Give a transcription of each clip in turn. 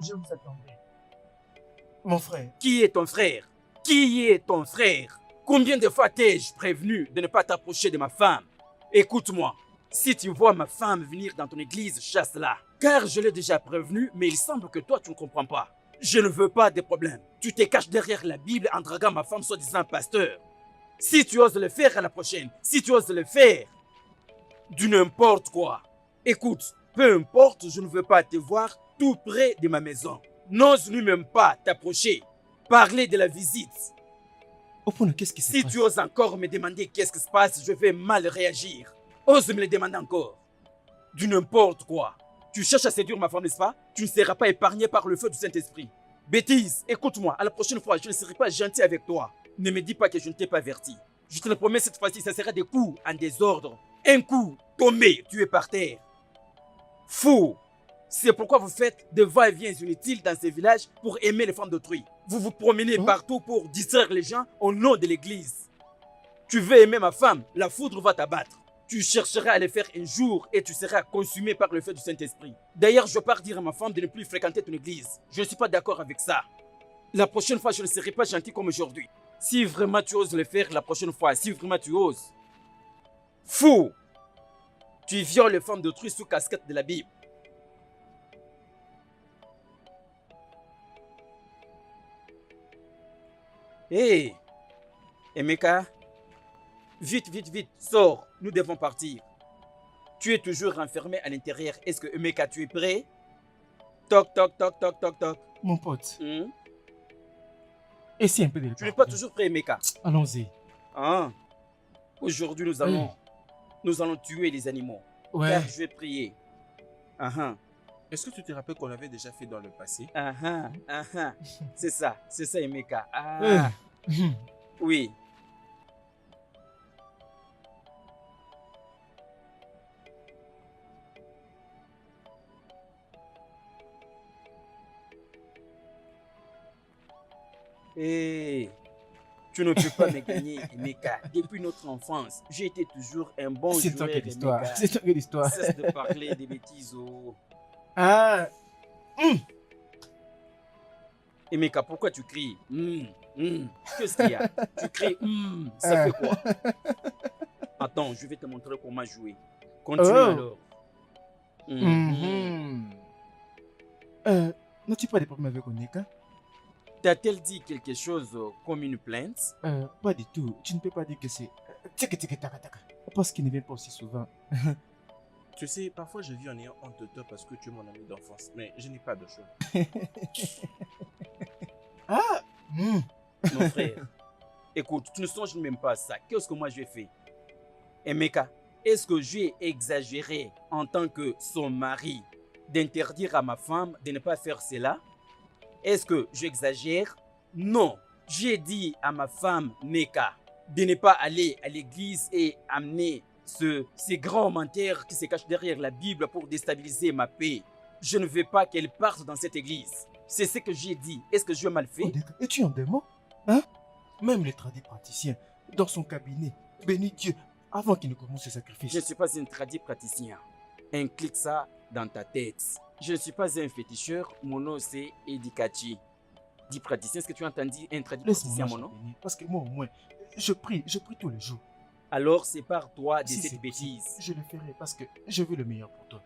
Je vous attendais. Mon frère. Qui est ton frère? Qui est ton frère? Combien de fois t'ai-je prévenu de ne pas t'approcher de ma femme? Écoute-moi, si tu vois ma femme venir dans ton église, chasse-la. Car je l'ai déjà prévenu, mais il semble que toi tu ne comprends pas. Je ne veux pas de problème. Tu te caches derrière la Bible en draguant ma femme soi-disant pasteur. Si tu oses le faire à la prochaine, si tu oses le faire, du n'importe quoi. Écoute, peu importe, je ne veux pas te voir tout près de ma maison. N'ose lui-même pas t'approcher. Parler de la visite. Opona, qu'est-ce qui se passe? Si tu oses encore me demander qu'est-ce qui se passe, je vais mal réagir. Ose me le demander encore. Du n'importe quoi. Tu cherches à séduire ma femme, n'est-ce pas? Tu ne seras pas épargné par le feu du Saint-Esprit. Bêtise, écoute-moi, à la prochaine fois, je ne serai pas gentil avec toi. Ne me dis pas que je ne t'ai pas averti. Je te le promets, cette fois-ci, ça sera des coups en désordre. Un coup, tombé, tu es par terre. Fou! C'est pourquoi vous faites des va-et-vient inutiles dans ces villages pour aimer les femmes d'autrui. Vous vous promenez partout pour distraire les gens au nom de l'église. Tu veux aimer ma femme, la foudre va t'abattre. Tu chercheras à le faire un jour et tu seras consumé par le feu du Saint-Esprit. D'ailleurs, je pars dire à ma femme de ne plus fréquenter ton église. Je ne suis pas d'accord avec ça. La prochaine fois, je ne serai pas gentil comme aujourd'hui. Si vraiment tu oses le faire la prochaine fois, si vraiment tu oses. Fou! Tu violes les femmes d'autrui sous casquette de la Bible. Hé! Hey, Emeka, vite, vite, vite, sors, nous devons partir. Tu es toujours enfermé à l'intérieur. Est-ce que Emeka, tu es prêt? Toc, toc, toc, toc, toc, toc. Mon pote. Essaye un peu de le Tu n'es pas toujours prêt, Emeka? Allons-y. Ah. Aujourd'hui, nous allons tuer les animaux. Ouais. Car je vais prier. Est-ce que tu te rappelles qu'on l'avait déjà fait dans le passé? C'est ça, Emeka. Ah. Oui. Hey, tu ne peux pas me gagner, Emeka. Depuis notre enfance, j'ai été toujours un bon joueur. C'est toi qui l'histoire. C'est toi qui l'histoire. Cesse de parler des bêtises. Ah. Emeka, pourquoi tu cries? Qu'est-ce qu'il y a? Tu cries ça fait quoi? Attends, je vais te montrer comment jouer. Continue alors. N'as-tu pas de problème avec Oneka? T'a-t-elle dit quelque chose comme une plainte? Pas du tout. Tu ne peux pas dire que c'est... Parce qu'il ne vient pas aussi souvent. Tu sais, parfois je vis en ayant honte de toi parce que tu es mon ami d'enfance, mais je n'ai pas de choix. Mon frère, écoute, tu ne songes même pas à ça. Qu'est-ce que moi j'ai fait? Emeka, est-ce que j'ai exagéré en tant que son mari d'interdire à ma femme de ne pas faire cela? Est-ce que j'exagère? Non. J'ai dit à ma femme, Neka, de ne pas aller à l'église et amener ces grands menteurs qui se cachent derrière la Bible pour déstabiliser ma paix. Je ne veux pas qu'elle parte dans cette église. C'est ce que j'ai dit. Est-ce que je mal fait? Es-tu un démon? Hein? Même les tradis praticiens, dans son cabinet, bénis Dieu, avant qu'il ne commence ce sacrifice. Je ne suis pas un tradit praticien. Inclique ça dans ta tête. Je ne suis pas un féticheur, mon nom c'est Edikachi. Dis praticien, est-ce que tu as entendu un tradit praticien, mon nom? Parce que moi au moins, je prie tous les jours. Alors sépare-toi de cette bêtise. Je le ferai parce que je veux le meilleur pour toi.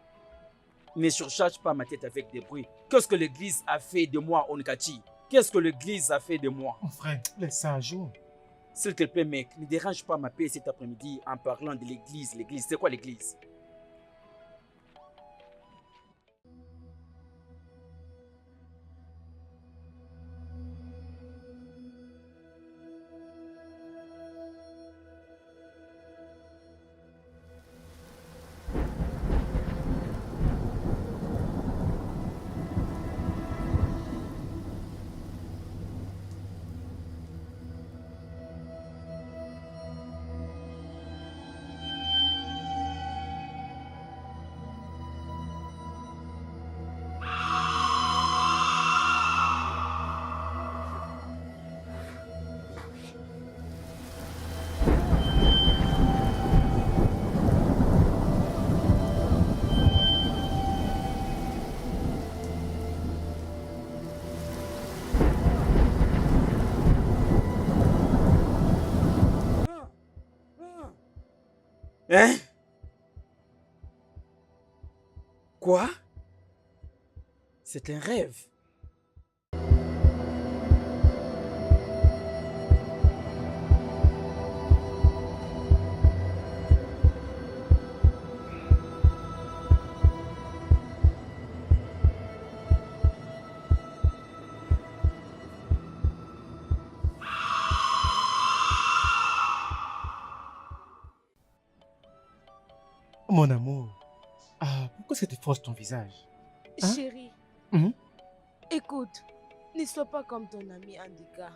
Ne surcharge pas ma tête avec des bruits. Qu'est-ce que l'église a fait de moi, Onkachi? Qu'est-ce que l'église a fait de moi? Mon frère, laisse ça un jour. S'il te plaît, mec, ne dérange pas ma paix cet après-midi en parlant de l'église. L'église, c'est quoi l'église? Hein? Quoi? C'est un rêve. Mon amour, pourquoi cette fausse ton visage? Hein? Chérie, Mhm. écoute, ne sois pas comme ton ami Andika.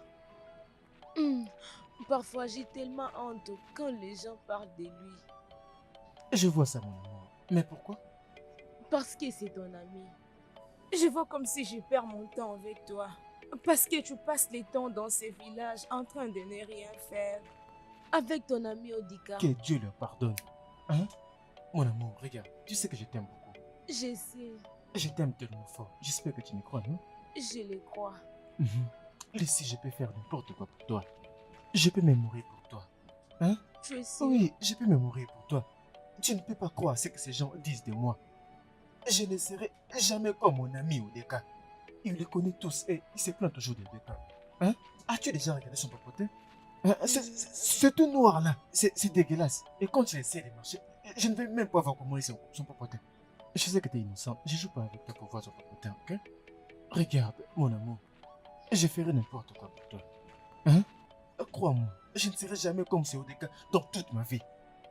Hmm, Parfois, j'ai tellement honte quand les gens parlent de lui. Je vois ça, mon amour. Mais pourquoi? Parce que c'est ton ami. Je vois comme si je perds mon temps avec toi. Parce que tu passes les temps dans ces villages en train de ne rien faire. Avec ton ami Odika. Que Dieu leur pardonne. Hein? Mon amour, regarde, tu sais que je t'aime beaucoup. Je sais, Je t'aime tellement fort. J'espère que tu me crois, non? je le crois. Mhm. Laissez, je peux faire n'importe quoi pour toi. Je peux me mourir pour toi. Hein? Tu es sûr? Oui, je peux me mourir pour toi. Tu ne peux pas croire ce que ces gens disent de moi. Je ne serai jamais comme mon ami Odeka. Il les connaît tous et il se plaint toujours d'Odeka. Hein? As-tu déjà regardé son papotin? Hein? C'est tout noir là. C'est dégueulasse. Et quand il essaie de marcher, je ne vais même pas voir comment il est son papotin. Je sais que tu es innocent. Je joue pas avec toi pour voir son papotin, ok? Regarde, mon amour. Je ferai n'importe quoi pour toi. Hein? Crois-moi, je ne serai jamais comme ce Odeka dans toute ma vie.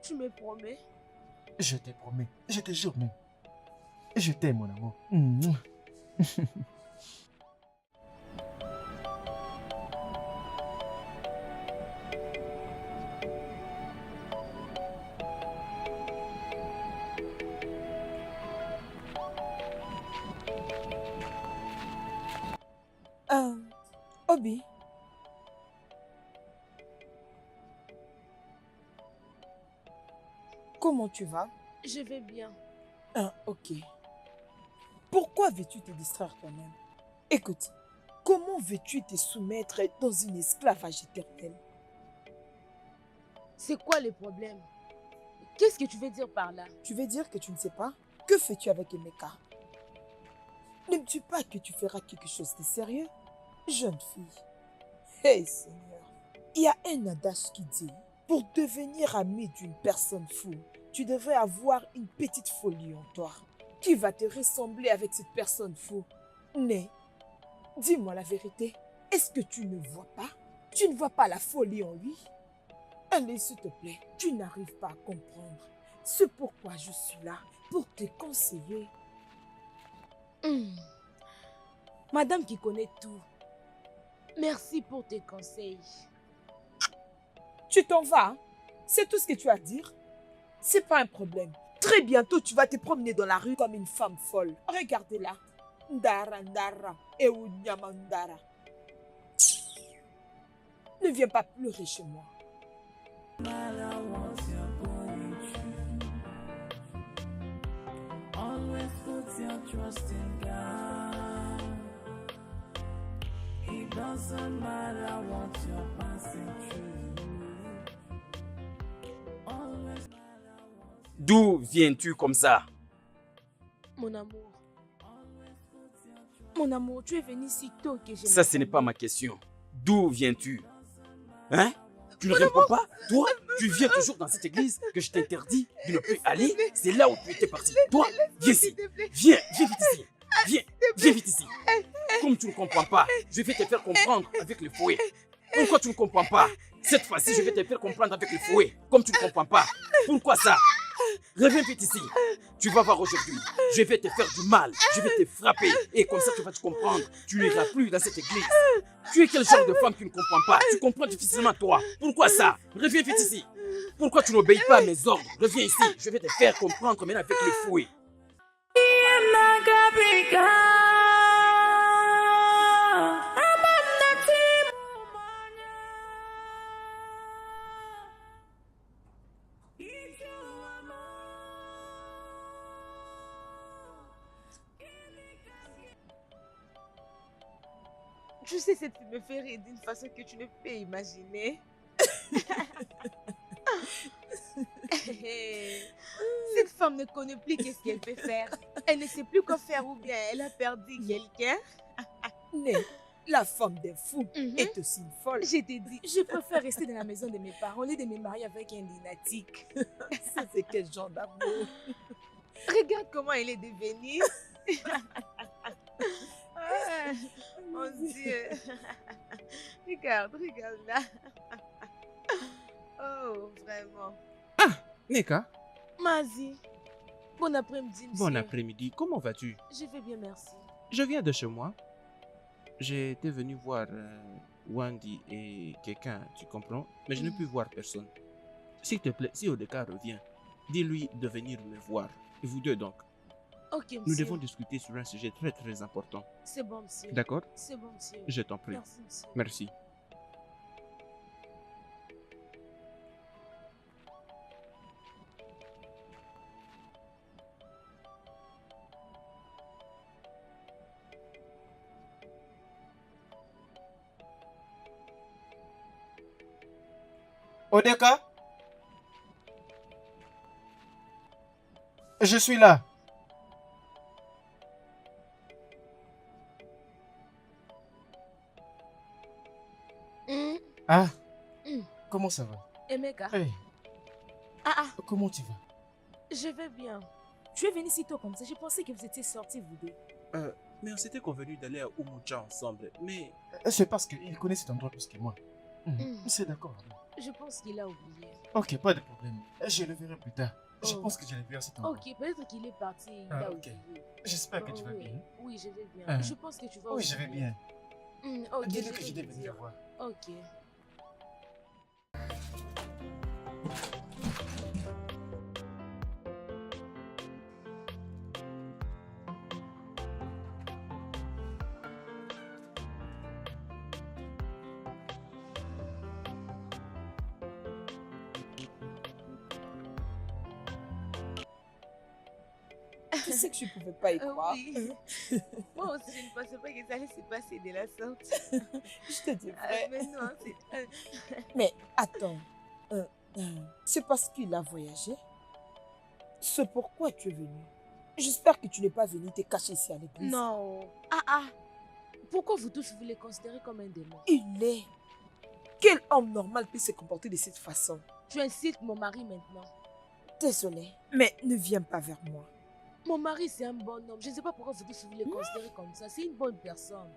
Tu me promets? Je te promets, je te jure même. Je t'aime, mon amour. Mouah. Obi, comment tu vas? Je vais bien. Ok. Pourquoi veux-tu te distraire toi-même? Écoute, comment veux-tu te soumettre dans une esclavage éternelle? C'est quoi le problème? Qu'est-ce que tu veux dire par là? Tu veux dire que tu ne sais pas? Que fais-tu avec Emeka? N'aimes-tu pas que tu feras quelque chose de sérieux? Jeune fille. Hey Seigneur, il y a un adage qui dit, pour devenir ami d'une personne fou, tu devrais avoir une petite folie en toi. Qui va te ressembler avec cette personne fou? Mais, dis-moi la vérité, est-ce que tu ne vois pas? Tu ne vois pas la folie en lui? Allez, s'il te plaît, tu n'arrives pas à comprendre. C'est pourquoi je suis là, pour te conseiller. Hmm. Madame qui connaît tout. Merci pour tes conseils. Tu t'en vas, hein? C'est tout ce que tu as à dire? C'est pas un problème. Très bientôt, tu vas te promener dans la rue comme une femme folle. Regardez-la. Ndara, ndara, nyamandara. Ne viens pas pleurer chez moi. Always put your trust in God. It doesn't matter what you're passing through. Always matter what D'où viens-tu comme ça? Mon amour. Mon amour, tu es venu si tôt que je... Ça, ce n'est pas ma question. D'où viens-tu? Hein? Tu ne réponds pas? Toi, tu viens toujours dans cette église que je t'interdis de ne plus aller. C'est là où tu étais parti. Toi, viens ici. Viens vite ici. Viens vite ici. Comme tu ne comprends pas, je vais te faire comprendre avec le fouet. Pourquoi tu ne comprends pas? Cette fois-ci, je vais te faire comprendre avec le fouet. Comme tu ne comprends pas. Pourquoi ça? Reviens vite ici. Tu vas voir aujourd'hui. Je vais te faire du mal. Je vais te frapper. Et comme ça, tu vas te comprendre. Tu n'iras plus dans cette église. Tu es quel genre de femme qui ne comprend pas? Tu comprends difficilement toi. Pourquoi ça? Reviens vite ici. Pourquoi tu n'obéis pas à mes ordres? Reviens ici. Je vais te faire comprendre maintenant avec le fouet. Tu sais, cette fille me fait rire d'une façon que tu ne peux imaginer. femme ne connaît plus qu'est-ce qu'elle peut faire. Elle ne sait plus quoi faire ou bien elle a perdu quelqu'un. Né, la femme des fous Mhm. est aussi une folle. Je t'ai dit, je préfère rester dans la maison de mes parents au lieu de me marier avec un lunatique. Ça, c'est quel genre d'amour? Regarde comment il est devenu. Ah, mon Dieu. Regarde là. Oh, vraiment. Neka, Mazi, bon après-midi, monsieur. bon après-midi. Comment vas-tu? Je vais bien, merci. Je viens de chez moi. J'étais venu voir Wendy et quelqu'un, tu comprends? Mais je n'ai pu voir personne. S'il te plaît, si Odeka revient, dis-lui de venir me voir. Et vous deux donc. Ok, monsieur. Nous devons discuter sur un sujet très très important. C'est bon, monsieur. D'accord? C'est bon, monsieur. Je t'en prie. Merci, monsieur. Merci. Odeka? Je suis là. Hum, Ah, hum. comment ça va? Emeka. Hey, Ah, comment tu vas? je vais bien. Tu es venu si tôt comme ça. Je pensais que vous étiez sortis, vous deux. Mais on s'était convenu d'aller à Umucha ensemble. Mais C'est parce qu'il connaît cet endroit plus que moi. C'est d'accord. Je pense qu'il a oublié. Ok, pas de problème. Je le verrai plus tard. Je Oh. pense que je le verrai à cet endroit. Ok, peut-être qu'il est parti. Il Ah, a ok. oublié. J'espère que tu Oh, vas oui. bien. Oui, je vais bien. Ah. Je pense que tu vas Oui, je vais oublier. bien. Ok, Dis-lui je que vais je lui vais venir dire. voir. Ok. Tu sais que je ne pouvais pas y croire. Oui. Moi aussi, je ne pensais pas que ça allait se passer de la sorte. Je te dis Ah, vrai. mais non, c'est... Mais attends, c'est parce qu'il a voyagé? C'est pourquoi tu es venu. J'espère que tu n'es pas venu te cacher ici à l'église. Non. Ah. Pourquoi vous tous vous les considérez comme un démon? Il est. Quel homme normal peut se comporter de cette façon? Tu insultes mon mari maintenant. Désolée, mais ne viens pas vers moi. Mon mari, c'est un bon homme. Je ne sais pas pourquoi vous tous vous les considérez comme ça. C'est une bonne personne.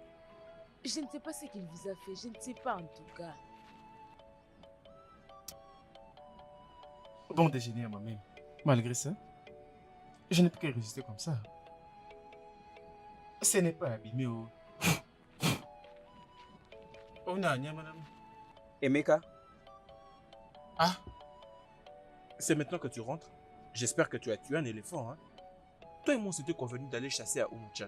Je ne sais pas ce qu'il vous a fait. Je ne sais pas en tout cas. Bon déjeuner à moi-même. Malgré ça, je ne peux que résister comme ça. Ce n'est pas abîmé. Oh. Oh non, madame. Emeka, Ah, c'est maintenant que tu rentres. J'espère que tu as tué un éléphant. Hein? Toi et moi, on s'était convenu d'aller chasser à Umucha.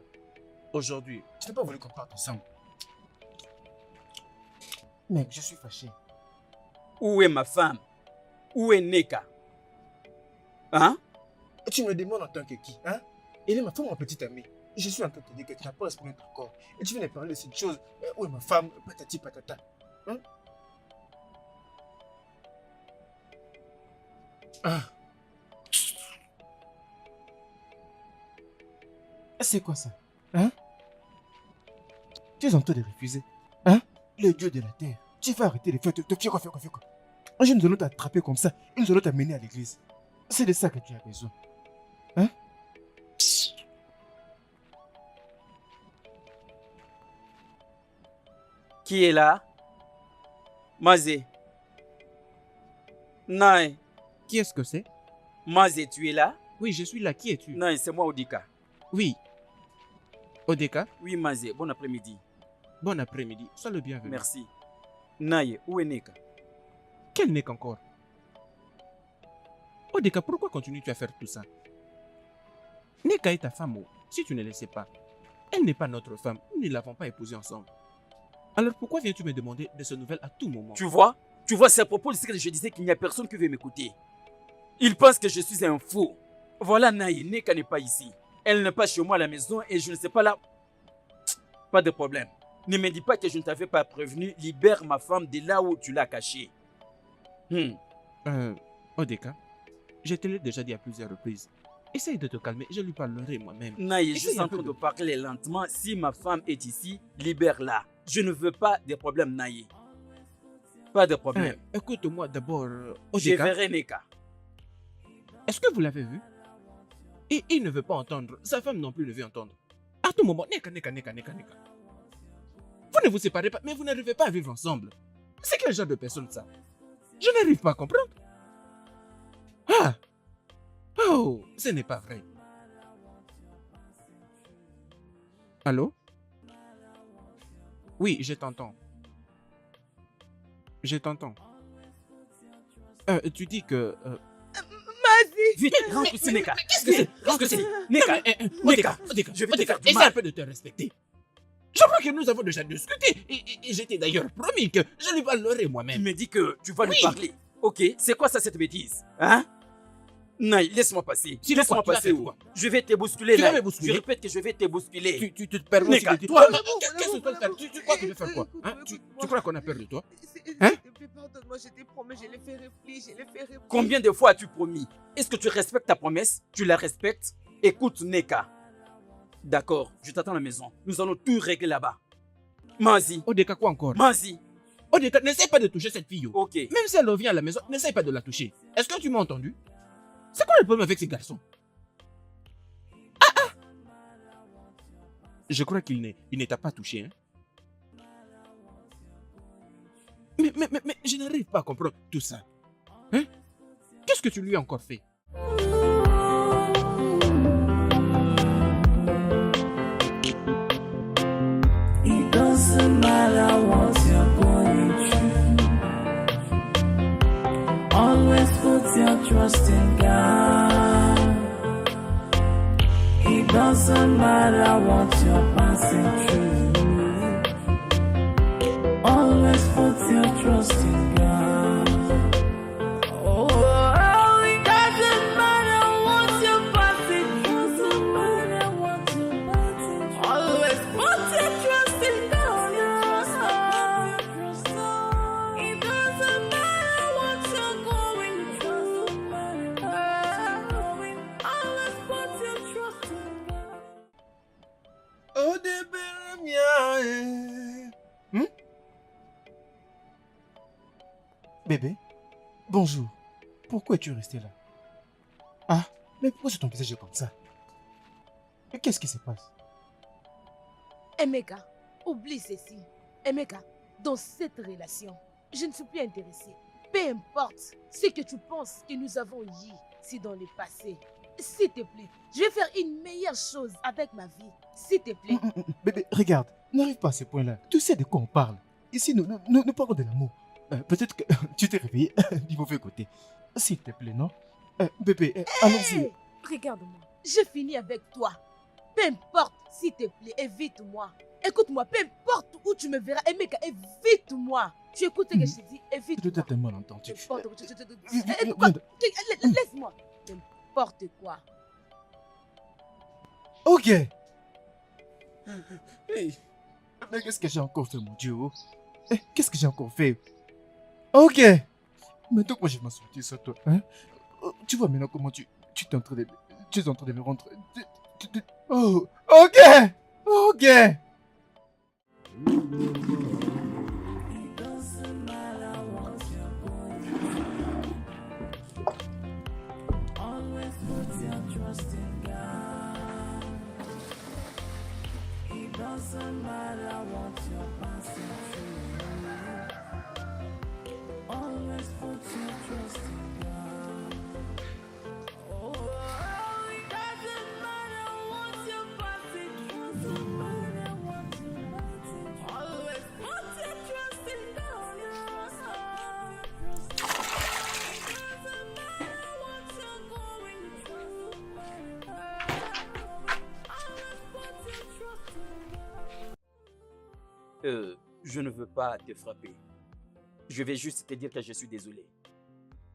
Aujourd'hui, tu n'as pas voulu qu'on parte ensemble. Mec, je suis fâché. où est ma femme? Où est Neka? Hein? Tu me demandes en tant que qui, hein? Elle est ma femme, ma petite amie. Je suis en train de te dire que tu n'as pas respecté notre corps. Et tu viens de parler de cette chose. Où est ma femme? Patati patata. Hein? Ah. C'est quoi ça? Hein? Tu es en train de refuser. Hein? Le dieu de la terre. Tu vas arrêter de faire quoi? Un jour, nous allons t'attraper comme ça et nous allons t'amener à l'église. C'est de ça que tu as besoin. Hein? Qui est là? Mazé. Non, qui est-ce que c'est? Mazé, tu es là? Oui, je suis là. Qui es-tu? Non, c'est moi, Odika. Oui. Odeka, Oui, Mazé, bon après-midi. bon après-midi. Sois le bienvenu. Merci. Naye, où est Neka? Quel n'est qu'encore? Odeka, pourquoi continues-tu à faire tout ça? Neka est ta femme, oh. Si tu ne le sais pas. Elle n'est pas notre femme. Nous ne l'avons pas épousée ensemble. Alors pourquoi viens-tu me demander de ces nouvelles à tout moment? Tu vois, c'est à propos de ce que je disais qu'il n'y a personne qui veut m'écouter. Il pense que je suis un fou. Voilà, Naye, Neka n'est pas ici. Elle n'est pas chez moi à la maison et je ne sais pas là. Pas de problème. Ne me dis pas que je ne t'avais pas prévenu. Libère ma femme de là où tu l'as cachée. Odeka, je te l'ai déjà dit à plusieurs reprises. Essaye de te calmer, je lui parlerai moi-même. Naïe, je Essaye suis un en peu train de- de parler lentement. Si ma femme est ici, libère-la. Je ne veux pas de problème, Naïe. Pas de problème. Écoute-moi d'abord, Je Odeka. verrai Neka. Est-ce que vous l'avez vu? Et il ne veut pas entendre. Sa femme non plus ne veut entendre. À tout moment, Neka. Vous ne vous séparez pas, mais vous n'arrivez pas à vivre ensemble. C'est quel genre de personne ça? Je n'arrive pas à comprendre. Ah! Oh, ce n'est pas vrai. Allô? Oui, je t'entends. Je t'entends. Tu dis que... Vite, rentre ici, Neka. Qu'est-ce que c'est? Rentre ici. Neka. Odeka, je vais te faire du essaie mal. un peu de te respecter. Je crois que nous avons déjà discuté. Et j'étais d'ailleurs promis que je lui parlerai Tu moi-même. me dis que tu vas lui Oui. parler. Ok, c'est quoi ça cette bêtise? Hein? Naï, laisse-moi passer. Sinon Laisse-moi quoi, tu vas passer faire où? quoi? Je vais te bousculer, Tu vas Naï. me bousculer? Je répète que je vais te bousculer. Tu te permets aussi Neka, de dire... toi- Qu'est-ce que tu vas faire? Tu crois que je vais faire quoi? Hein? Tu crois qu'on a peur de toi? Hein? Hein? S'il te plaît, pardonne-moi, je t'ai promis, je l'ai fait réfléchir, Combien de fois as-tu promis? Est-ce que tu respectes ta promesse? Tu la respectes? Écoute, Neka. D'accord, je t'attends à la maison. Nous allons tout régler là-bas. Mazi, Odeka, quoi encore? Mazi. Odeka, n'essaie pas de toucher cette fille. Ok. Même si elle revient à la maison, n'essaie pas de la toucher. Est-ce que tu m'as entendu? C'est quoi le problème avec ces garçons? Je crois qu'il ne t'a pas touché, hein? Mais je n'arrive pas à comprendre tout ça. Hein? Qu'est-ce que tu lui as encore fait? It doesn't matter what you're going through. Always put your trust in God. It doesn't matter what you're passing through. Always put your trust in God. Oh, it doesn't matter what you're passing through. Doesn't matter what you're passing through. Always put your trust in God. It doesn't matter what you're going through. Always put your trust in God. Bébé, bonjour. Pourquoi es-tu resté là? Ah, mais pourquoi c'est ton visage comme ça? Et qu'est-ce qui se passe? Emeka, oublie ceci. Emeka, dans cette relation, je ne suis plus intéressée. Peu importe ce que tu penses que nous avons eu, si dans le passé. S'il te plaît, je vais faire une meilleure chose avec ma vie. S'il te plaît. Bébé, regarde, n'arrive pas à ce point-là. Tu sais de quoi on parle. Ici, nous parlons de l'amour. Peut-être que tu t'es réveillé du mauvais côté. S'il te plaît, non? Bébé, allons-y. Hey, regarde-moi, j'ai fini avec toi. Peu importe, s'il te plaît, évite-moi. Écoute-moi, peu importe où tu me verras, Emeka, évite-moi. Tu écoutes ce que je te dis, Je évite-moi. t'ai tellement entendu. Laisse-moi. N'importe quoi. Ok. Hey. Mais qu'est-ce que j'ai encore fait, mon Dieu? Qu'est-ce que j'ai encore fait? Ok. Maintenant, moi, je m'en sortir sur toi. Hein? Tu vois maintenant comment tu es en train de, tu es en train de me rendre... Oh, ok. Ok. It doesn't matter what you're going through. Always put your trust in God. It doesn't matter what you're passing through. Always put your trust in God. Oh, it doesn't matter what you're passing through. Doesn't matter what you're passing through. Always put your trust in God. It doesn't matter what you're going through. Always put your trust in God. Je ne veux pas te frapper. Je vais juste te dire que je suis désolé.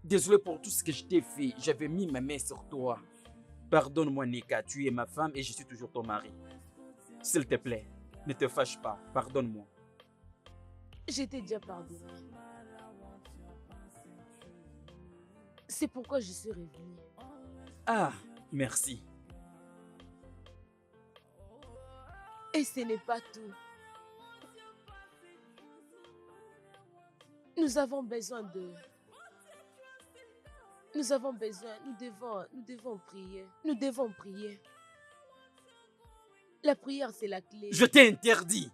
Désolé pour tout ce que je t'ai fait. J'avais mis ma main sur toi. Pardonne-moi, Nika. Tu es ma femme et je suis toujours ton mari. S'il te plaît, ne te fâche pas. Pardonne-moi. Je t'ai déjà pardonné. C'est pourquoi je suis revenue. Ah, Merci. Et ce n'est pas tout. Nous avons besoin de... Nous devons prier. Nous devons prier. La prière, c'est la clé. Je t'ai interdit.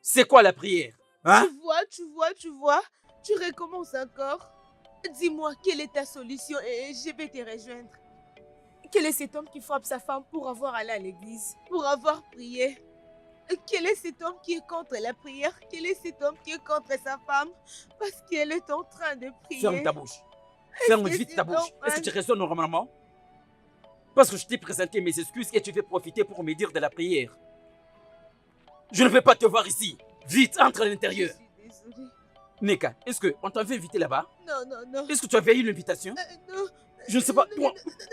C'est quoi la prière? Hein? Tu vois, tu recommences encore. Dis-moi, quelle est ta solution et je vais te rejoindre. Quel est cet homme qui frappe sa femme pour avoir allé à l'église, pour avoir prié? Quel est cet homme qui est contre la prière? Quel est cet homme qui est contre sa femme parce qu'elle est en train de prier? Ferme ta bouche. Ferme que vite c'est ta bouche. normal? Est-ce que tu raisonnes normalement? Parce que je t'ai présenté mes excuses et tu veux profiter pour me dire de la prière. Je ne veux pas te voir ici. Vite, entre à l'intérieur. Je suis désolée. Neka, est-ce qu'on t'avait invité là-bas? Non. Est-ce que tu avais eu l'invitation? Non. Je ne sais pas. Toi,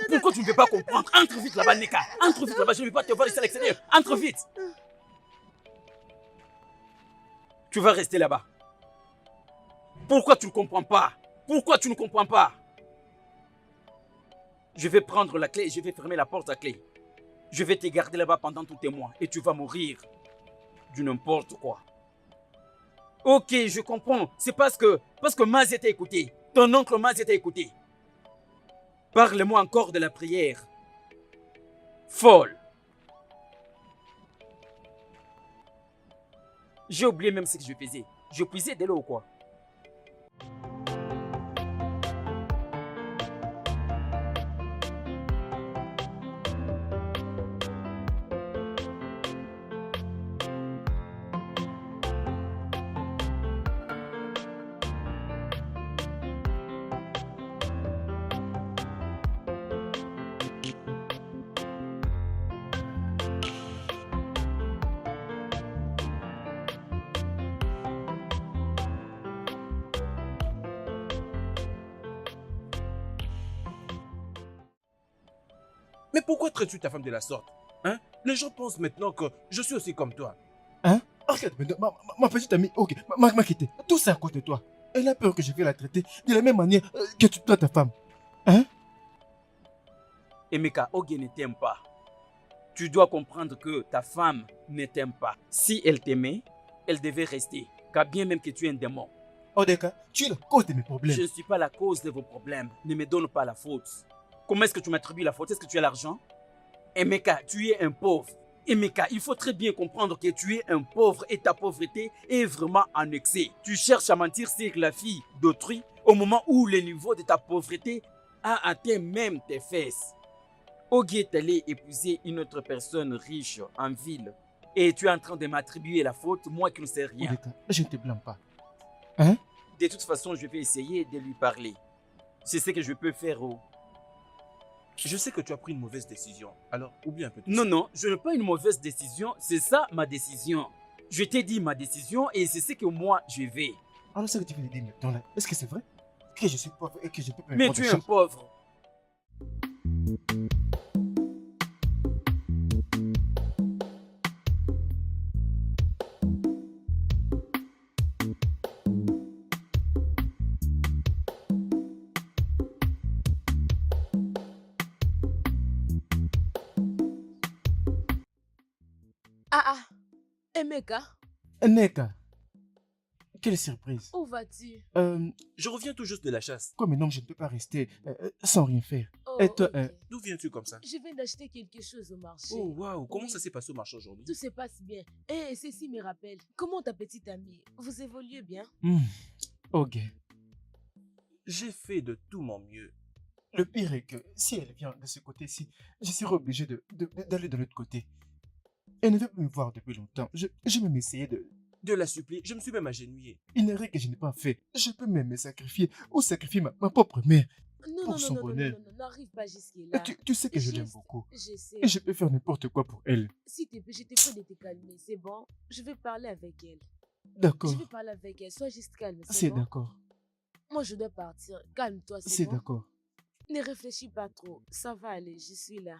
pourquoi tu ne veux pas comprendre? Entre vite là-bas, Neka. Entre vite là-bas. Je ne veux pas te voir ici à l'extérieur. Entre vite. Tu vas rester là-bas. Pourquoi tu ne comprends pas? Pourquoi tu ne comprends pas? Je vais prendre la clé et je vais fermer la porte à clé. Je vais te garder là-bas pendant tous tes mois et tu vas mourir du n'importe quoi. Ok, je comprends. C'est parce que Maz t'a écouté. Ton oncle Maz t'a écouté. Parle-moi encore de la prière. Folle. J'ai oublié même ce que je faisais. Je puisais de l'eau ou quoi? Mais pourquoi traites-tu ta femme de la sorte? Hein? Les gens pensent maintenant que je suis aussi comme toi. Hein? Arrête, mais ma petite amie, ok, m'a quitté. Tout ça à cause de toi. Elle a peur que je vais la traiter de la même manière que tu dois ta femme. Hein? Emeka, Oge ne t'aime pas. Tu dois comprendre que ta femme ne t'aime pas. Si elle t'aimait, elle devait rester. Car bien même que tu es un démon. Odeka, tu es la cause de mes problèmes. Je ne suis pas la cause de vos problèmes. Ne me donne pas la faute. Comment est-ce que tu m'attribues la faute? Est-ce que tu as l'argent? Emeka, tu es un pauvre. Emeka, il faut très bien comprendre que tu es un pauvre et ta pauvreté est vraiment en excès. Tu cherches à mentir sur la fille d'autrui au moment où le niveau de ta pauvreté a atteint même tes fesses. Ogi est allé épouser une autre personne riche en ville et tu es en train de m'attribuer la faute, moi qui ne sais rien. Odeka, je ne te blâme pas. Hein? De toute façon, je vais essayer de lui parler. C'est ce que je peux faire. Je sais que tu as pris une mauvaise décision. Alors, oublie un peu tout Non, ça. non, je n'ai pas une mauvaise décision. C'est ça ma décision. Je t'ai dit ma décision et c'est ce que moi je vais. Alors, ce que tu veux dire maintenant là, est-ce que c'est vrai? Que je suis pauvre et que je peux pas me Mais prendre tu des es un choses? pauvre. Emeka, Neka, quelle surprise. où vas-tu? Je reviens tout juste de la chasse. Comme un homme, je ne peux pas rester sans rien faire. Oh, Et toi, ok. D'où viens-tu comme ça? Je viens d'acheter quelque chose au marché. Oh, waouh, comment Oui. ça s'est passé au marché aujourd'hui? Tout se passe bien. Et ceci me rappelle. Comment ta petite amie? Vous évoluez bien? Ok. J'ai fait de tout mon mieux. Le pire est que si elle vient de ce côté-ci, je serai obligé d'aller de l'autre côté. Elle ne veut plus me voir depuis longtemps. Je vais même essayer de... De la supplier, je me suis même agenouillé. Il n'est rien que je n'ai pas fait. Je peux même me sacrifier ou sacrifier ma propre mère. Non, Pour son bonheur. non, n'arrive pas jusque-là. Tu sais que je l'aime Juste- beaucoup. Je sais. Et je peux faire n'importe quoi pour elle. S'il te plaît, je te prie de te calmer, c'est bon? Je vais parler avec elle. D'accord. Je vais parler avec elle, sois juste calme, C'est c'est bon? d'accord. Moi, je dois partir. Calme-toi, c'est C'est bon? d'accord. Ne réfléchis pas trop. Ça va aller, je suis là.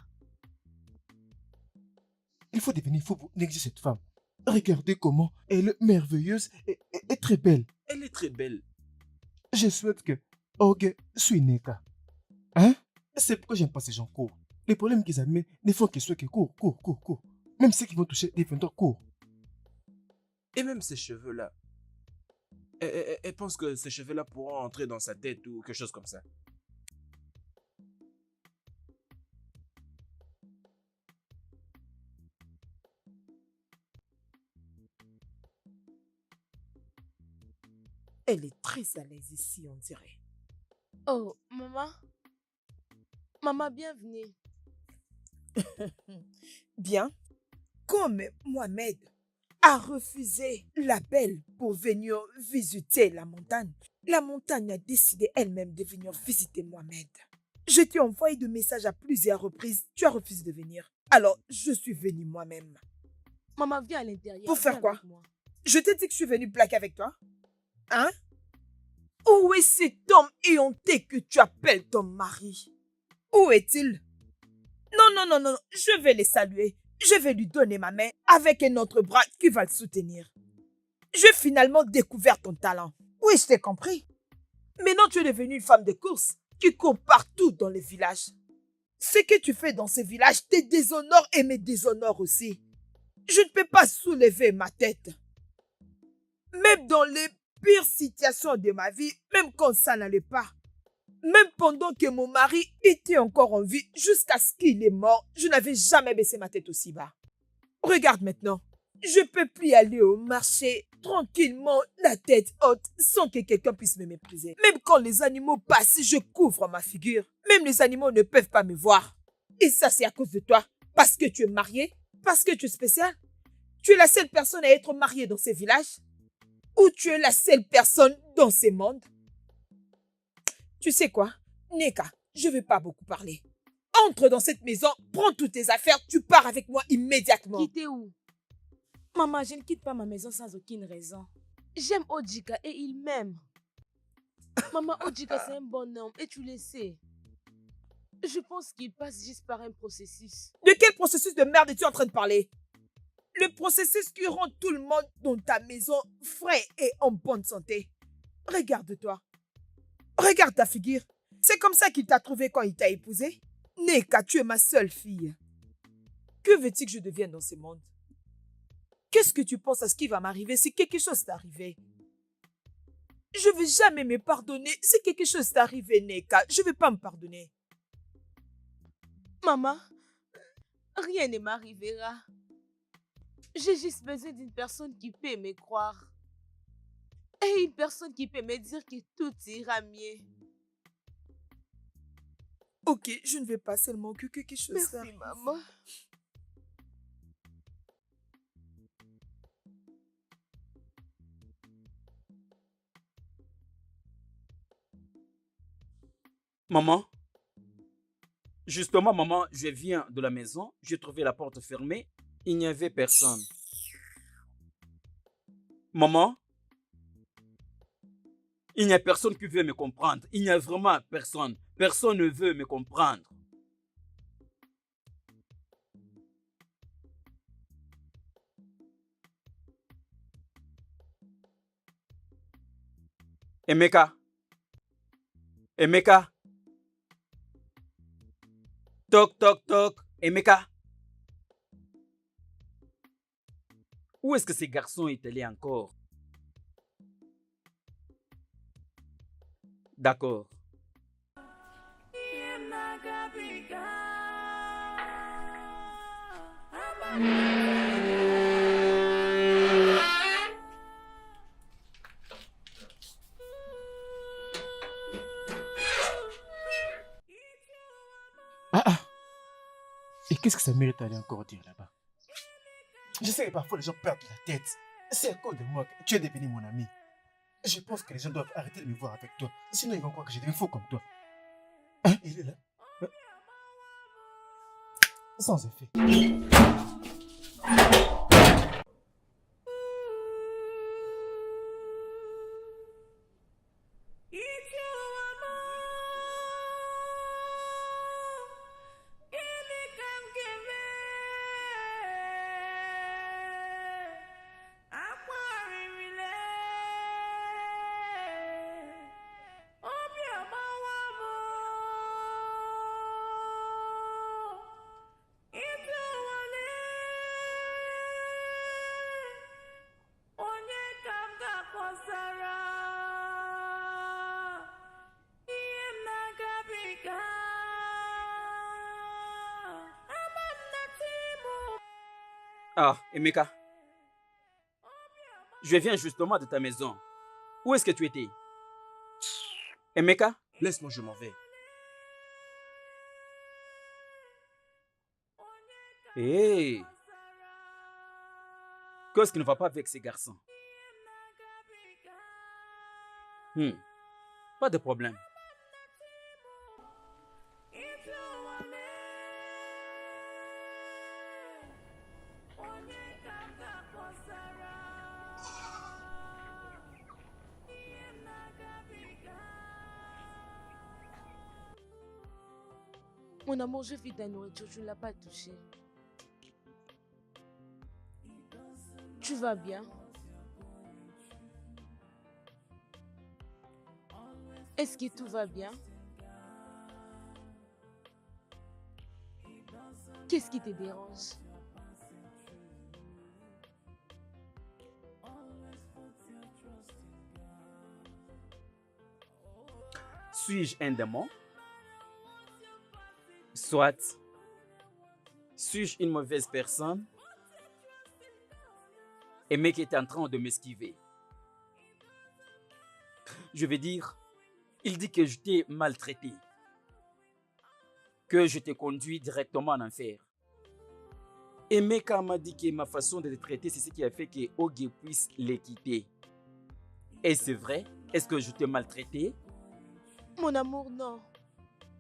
Il faut devenir fou pour négliger cette femme. Regardez comment elle est merveilleuse et très belle. Elle est très belle. Je souhaite que Oge suit Neka. Hein? C'est pourquoi j'aime pas ces gens courts. Les problèmes qu'ils amènent ne font que soit que court. Même ceux qui vont toucher des vendeurs courts. Et même ces cheveux-là. Elle pense que ces cheveux-là pourront entrer dans sa tête ou quelque chose comme ça. Elle est très à l'aise ici, on dirait. Oh, maman. Maman, bienvenue. Bien. Comme Mohamed a refusé l'appel pour venir visiter la montagne a décidé elle-même de venir visiter Mohamed. Je t'ai envoyé de messages à plusieurs reprises. Tu as refusé de venir. Alors, je suis venue moi-même. Maman, viens à l'intérieur. Pour faire viens quoi? avec moi. Je t'ai dit que je suis venue blaguer avec toi. Hein? Où est cet homme éhonté que tu appelles ton mari? Où est-il? Non, je vais le saluer. Je vais lui donner ma main avec un autre bras qui va le soutenir. J'ai finalement découvert ton talent. Oui, je t'ai compris. Maintenant, tu es devenue une femme de course qui court partout dans les villages. Ce que tu fais dans ces villages te déshonore et me déshonore aussi. Je ne peux pas soulever ma tête. Même dans les pires situations de ma vie, même quand ça n'allait pas, même pendant que mon mari était encore en vie, jusqu'à ce qu'il est mort, je n'avais jamais baissé ma tête aussi bas. Regarde maintenant, je ne peux plus aller au marché tranquillement, la tête haute, sans que quelqu'un puisse me mépriser. Même quand les animaux passent, je couvre ma figure. Même les animaux ne peuvent pas me voir. Et ça, c'est à cause de toi. Parce que tu es mariée, parce que tu es spéciale. Tu es la seule personne à être mariée dans ces villages. Ou tu es la seule personne dans ces mondes. Tu sais quoi, Neka, je ne vais pas beaucoup parler. Entre dans cette maison, prends toutes tes affaires, tu pars avec moi immédiatement. Quitter où? Maman, je ne quitte pas ma maison sans aucune raison. J'aime Ojika et il m'aime. Maman, Ojika, c'est un bon homme et tu le sais. Je pense qu'il passe juste par un processus. De quel processus de merde es-tu en train de parler? Le processus qui rend tout le monde dans ta maison frais et en bonne santé. Regarde-toi. Regarde ta figure. C'est comme ça qu'il t'a trouvé quand il t'a épousé. Neka, tu es ma seule fille. Que veux-tu que je devienne dans ce monde? Qu'est-ce que tu penses à ce qui va m'arriver si quelque chose t'est arrivé? Je ne vais jamais me pardonner si quelque chose t'est arrivé, Neka. Je ne vais pas me pardonner. Maman, rien ne m'arrivera. J'ai juste besoin d'une personne qui peut me croire. Et une personne qui peut me dire que tout ira mieux. Ok, je ne vais pas seulement que quelque chose Merci, t'arrive. maman. Maman, justement, maman, je viens de la maison, j'ai trouvé la porte fermée, il n'y avait personne. Maman, il n'y a personne qui veut me comprendre. Il n'y a vraiment personne. Personne ne veut me comprendre. Emeka. Emeka. Toc, toc, toc. Emeka. Où est-ce que ce garçon est allé encore? D'accord. Et qu'est-ce que ça mérite d'aller encore dire là-bas? Je sais que parfois les gens perdent la tête. C'est à cause de moi que tu es devenu mon ami. Je pense que les gens doivent arrêter de me voir avec toi. Sinon ils vont croire que je deviens faux comme toi. Hein? Il est là. Hein? Sans effet. Ah, Emeka, je viens justement de ta maison. Où est-ce que tu étais? Emeka? Laisse-moi, je m'en vais. Hé! Qu'est-ce qui ne va pas avec ces garçons? Pas de problème. Mon amour, je vis ta nourriture, tu ne l'as pas touchée. Tu vas bien? Est-ce que tout va bien? Qu'est-ce qui te dérange? Suis-je un démon? Soit. Suis-je une mauvaise personne? Et mec est en train de m'esquiver. Je vais dire, il dit que je t'ai maltraité. Que je t'ai conduit directement en enfer. Et Meka m'a dit que ma façon de te traiter, c'est ce qui a fait que Oge puisse les quitter. Et c'est vrai? Est-ce que je t'ai maltraité? Mon amour, non.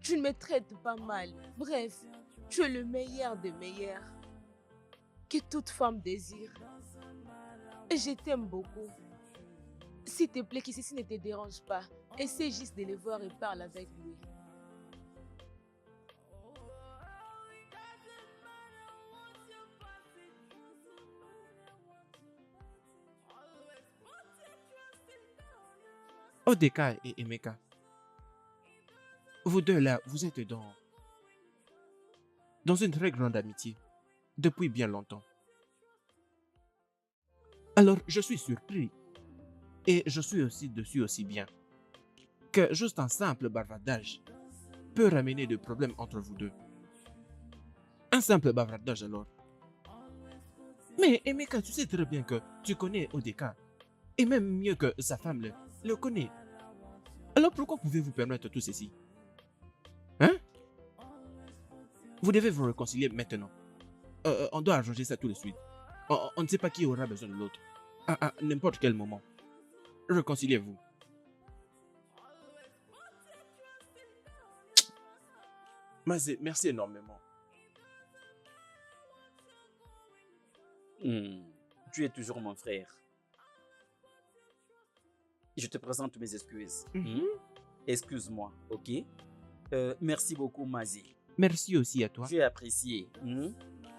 Tu ne me traites pas mal. Bref, tu es le meilleur des meilleurs que toute femme désire. Et je t'aime beaucoup. S'il te plaît, que ceci ne te dérange pas, essaie juste de le voir et parle avec lui. Odeka et Emeka, vous deux là, vous êtes dans une très grande amitié depuis bien longtemps. Alors, je suis surpris et je suis aussi dessus aussi bien que juste un simple bavardage peut ramener des problèmes entre vous deux. Un simple bavardage alors. Mais Emeka, tu sais très bien que tu connais Odeka et même mieux que sa femme le connaît. Alors pourquoi pouvez-vous permettre tout ceci? Hein? Vous devez vous réconcilier maintenant. On doit arranger ça tout de suite. On ne sait pas qui aura besoin de l'autre. À n'importe quel moment. Réconciliez-vous. Mazé, merci énormément. Tu es toujours mon frère. Je te présente mes excuses. Excuse-moi, ok? Merci beaucoup, Mazi. Merci aussi à toi. J'ai apprécié.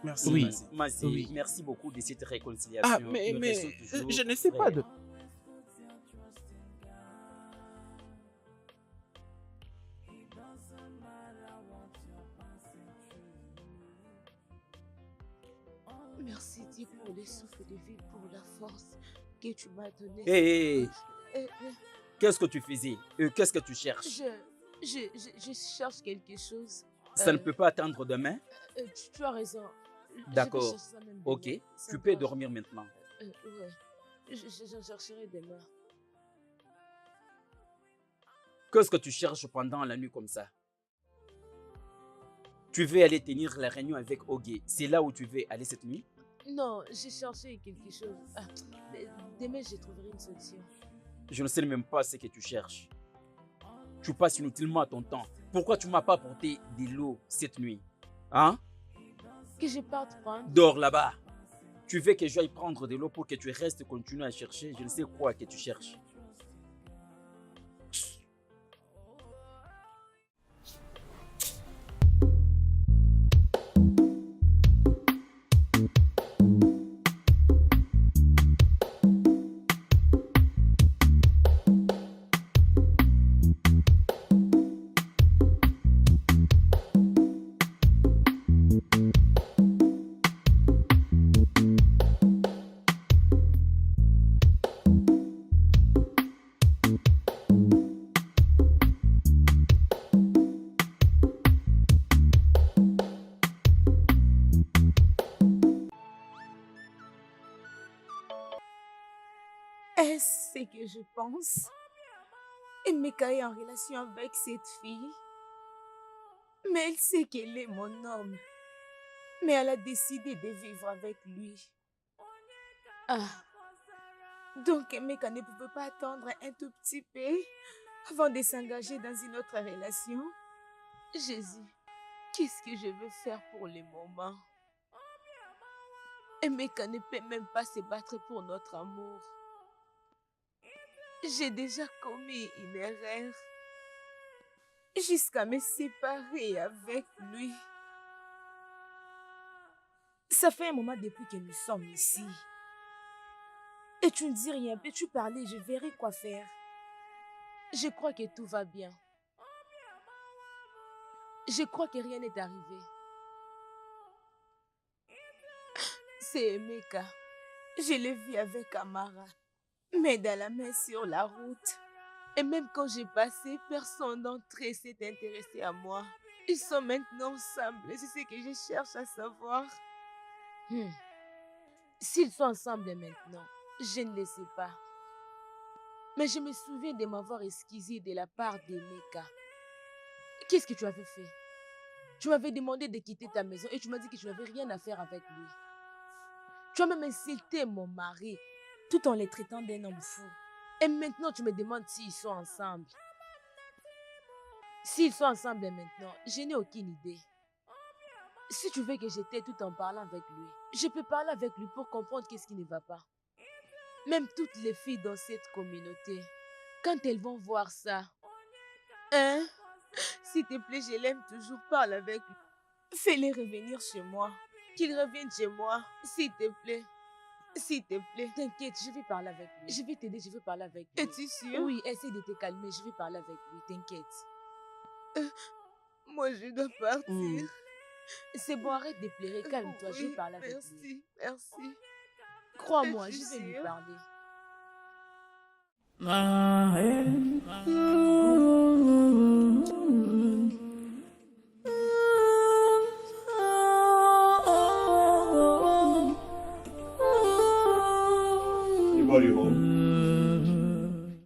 Merci, Oui, Mazi. Mazi, Oui. merci beaucoup de cette réconciliation. Ah, mais Nous restons toujours je ne sais pas de... frères. Merci Dieu pour le souffle de vie, pour la force que tu m'as donnée. Hé, Euh, qu'est-ce que tu faisais? Qu'est-ce que tu cherches? je cherche quelque chose. Ça ne peut pas attendre demain? Tu as raison. Je vais D'accord. chercher ça même demain. Ok, Ça tu me peux dérange dormir maintenant. pas. Ouais, j'en chercherai demain. Qu'est-ce que tu cherches pendant la nuit comme ça? Tu veux aller tenir la réunion avec Oge. C'est là où tu veux aller cette nuit? Non, j'ai cherché quelque chose. Demain, je trouverai une solution. Je ne sais même pas ce que tu cherches. Tu passes inutilement ton temps. Pourquoi tu m'as pas apporté de l'eau cette nuit? Hein? Que je parte prendre. Dors là-bas. Tu veux que j'aille prendre de l'eau pour que tu restes continuer à chercher? Je ne sais quoi que tu cherches. Est-ce ce que je pense? Emeka est en relation avec cette fille. Mais elle sait qu'elle est mon homme. Mais elle a décidé de vivre avec lui. Ah. Donc Emeka ne pouvait pas attendre un tout petit peu avant de s'engager dans une autre relation. Jésus, qu'est-ce que je veux faire pour le moment? Emeka ne peut même pas se battre pour notre amour. J'ai déjà commis une erreur jusqu'à me séparer avec lui. Ça fait un moment depuis que nous sommes ici. Et tu ne dis rien, peux-tu parler? Je verrai quoi faire. Je crois que tout va bien. Je crois que rien n'est arrivé. C'est Emeka. Je l'ai vu avec Amara, mais dans la main sur la route. Et même quand j'ai passé, personne d'entre eux s'est intéressé à moi. Ils sont maintenant ensemble, c'est ce que je cherche à savoir. S'ils sont ensemble maintenant, je ne le sais pas. Mais je me souviens de m'avoir excusé de la part d'Emeka. Qu'est-ce que tu avais fait? Tu m'avais demandé de quitter ta maison et tu m'as dit que tu n'avais rien à faire avec lui. Tu as même insulté mon mari tout en le traitant d'un homme fou. Et maintenant, tu me demandes s'ils sont ensemble. S'ils sont ensemble maintenant, je n'ai aucune idée. Si tu veux que je t'aide tout en parlant avec lui, je peux parler avec lui pour comprendre qu'est-ce qui ne va pas. Même toutes les filles dans cette communauté, quand elles vont voir ça, hein? S'il te plaît, je l'aime toujours, parle avec lui. Fais-les revenir chez moi. Qu'ils reviennent chez moi, s'il te plaît. S'il te plaît. T'inquiète, je vais parler avec lui. Je vais t'aider, je vais parler avec lui. Es-tu sûre? Oui, essaie de te calmer, je vais parler avec lui, t'inquiète. Moi, je dois partir. C'est bon, arrête de pleurer, calme-toi, je vais Oui, parler avec lui. merci. Crois-moi, Es-tu je vais lui sûre? parler. Anybody home?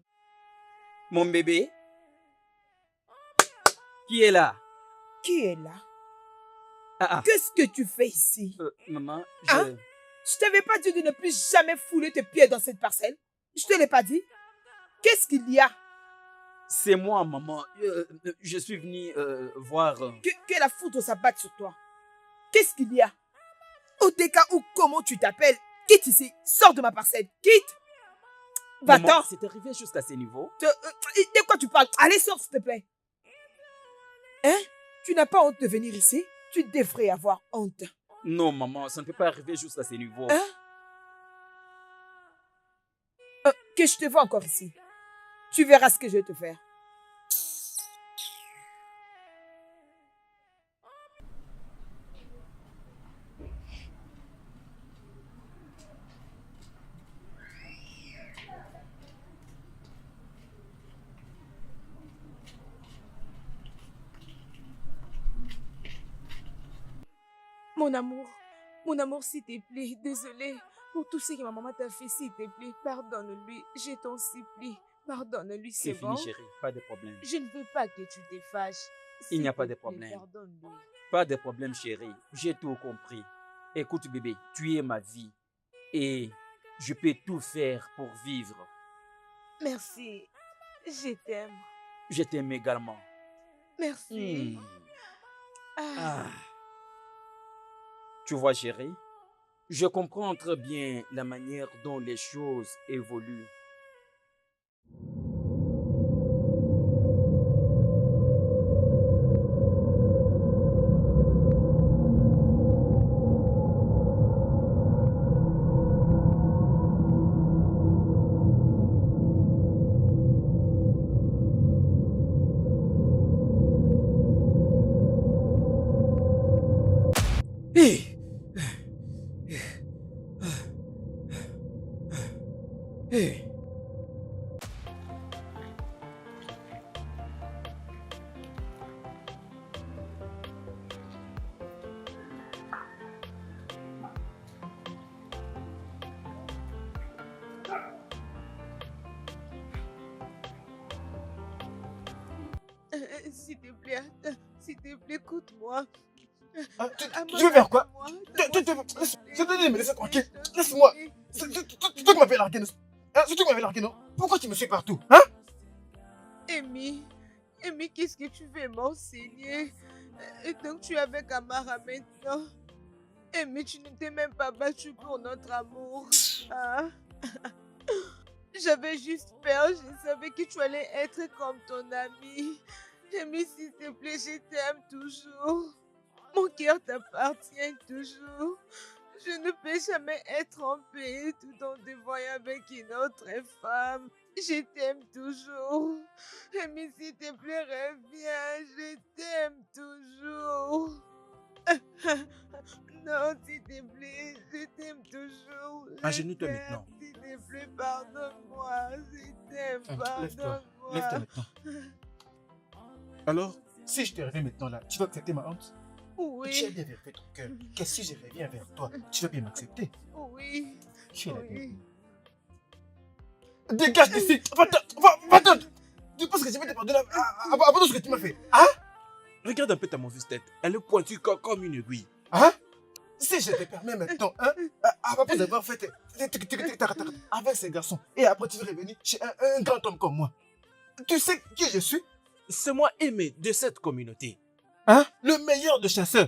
Mon bébé? Qui est là? Qui est là? Ah, Qu'est-ce que tu fais ici? maman, Hein? Je t'avais pas dit de ne plus jamais fouler tes pieds dans cette parcelle? Je te l'ai pas dit? Qu'est-ce qu'il y a? c'est moi, maman. Je suis venu voir... Que la foudre s'abatte sur toi. Qu'est-ce qu'il y a? Odeka ou comment tu t'appelles? Quitte ici. Sors de ma parcelle. Quitte. Maman, Va-t'en. c'est arrivé jusqu'à ce niveau. De quoi tu parles? Allez, sors, s'il te plaît. Hein? Tu n'as pas honte de venir ici? Tu devrais avoir honte. Non, maman, ça ne peut pas arriver jusqu'à ce niveau. Hein? Que je te vois encore ici. Tu verras ce que je vais te faire. Mon amour, s'il te plaît, désolé pour tout ce que ma maman t'a fait, s'il te plaît, pardonne-lui, je t'en supplie, pardonne-lui, C'est c'est bon? fini, chérie. Pas de problème. Je ne veux pas que tu te fâches. Il n'y a S'il pas te de plaît, problème. Pardonne-lui. Pas de problème, chérie. J'ai tout compris. Écoute, bébé, tu es ma vie. Et je peux tout faire pour vivre. Merci, je t'aime. Je t'aime également. Merci. Ah. Tu vois, chérie, je comprends très bien la manière dont les choses évoluent. Hey! Hey! S'il te plaît, attends. S'il te plaît, écoute-moi. Hein, tu Amara, veux faire quoi? moi, Je te dis, mais laisse tranquille. Laisse-moi. C'est toi qui m'avais largué, non? Hein, c'est toi qui m'avais largué, non? Pourquoi tu me suis partout? Hein? Amy, qu'est-ce que tu veux m'enseigner? Et donc tu es avec Amara maintenant? Amy, tu ne t'es même pas battu pour notre amour. Hein? J'avais juste peur, je savais que tu allais être comme ton ami. Amy, s'il te plaît, je t'aime toujours. Mon cœur t'appartient toujours. Je ne peux jamais être en paix tout en te voyant avec une autre femme. Je t'aime toujours. Amy, s'il te plaît, reviens. Je t'aime toujours. Non, s'il te plaît, je t'aime toujours. Je Agenouille-toi t'aime. maintenant. S'il te plaît, pardonne-moi. Je t'aime, Lève-toi. pardonne-moi. Lève-toi maintenant. Alors, Si je te reviens maintenant là, tu vas accepter ma honte? Tu as Oui, bien vérifié ton cœur. Qu'est-ce que si je reviens vers toi, tu vas bien m'accepter? oui, Tu es la oui. bienvenue. Dégage d'ici! Va-t'en! Tu penses que je vais te pardonner après tout ce que tu m'as fait? Hein? regarde un peu ta mauvaise tête. Elle est pointue comme une aiguille. Hein? Si je te permets maintenant, hein, après avoir fait avec ces garçons, et après tu veux revenir chez un grand homme comme moi, tu sais qui je suis? C'est moi aimé de cette communauté. Hein? Le meilleur de chasseurs,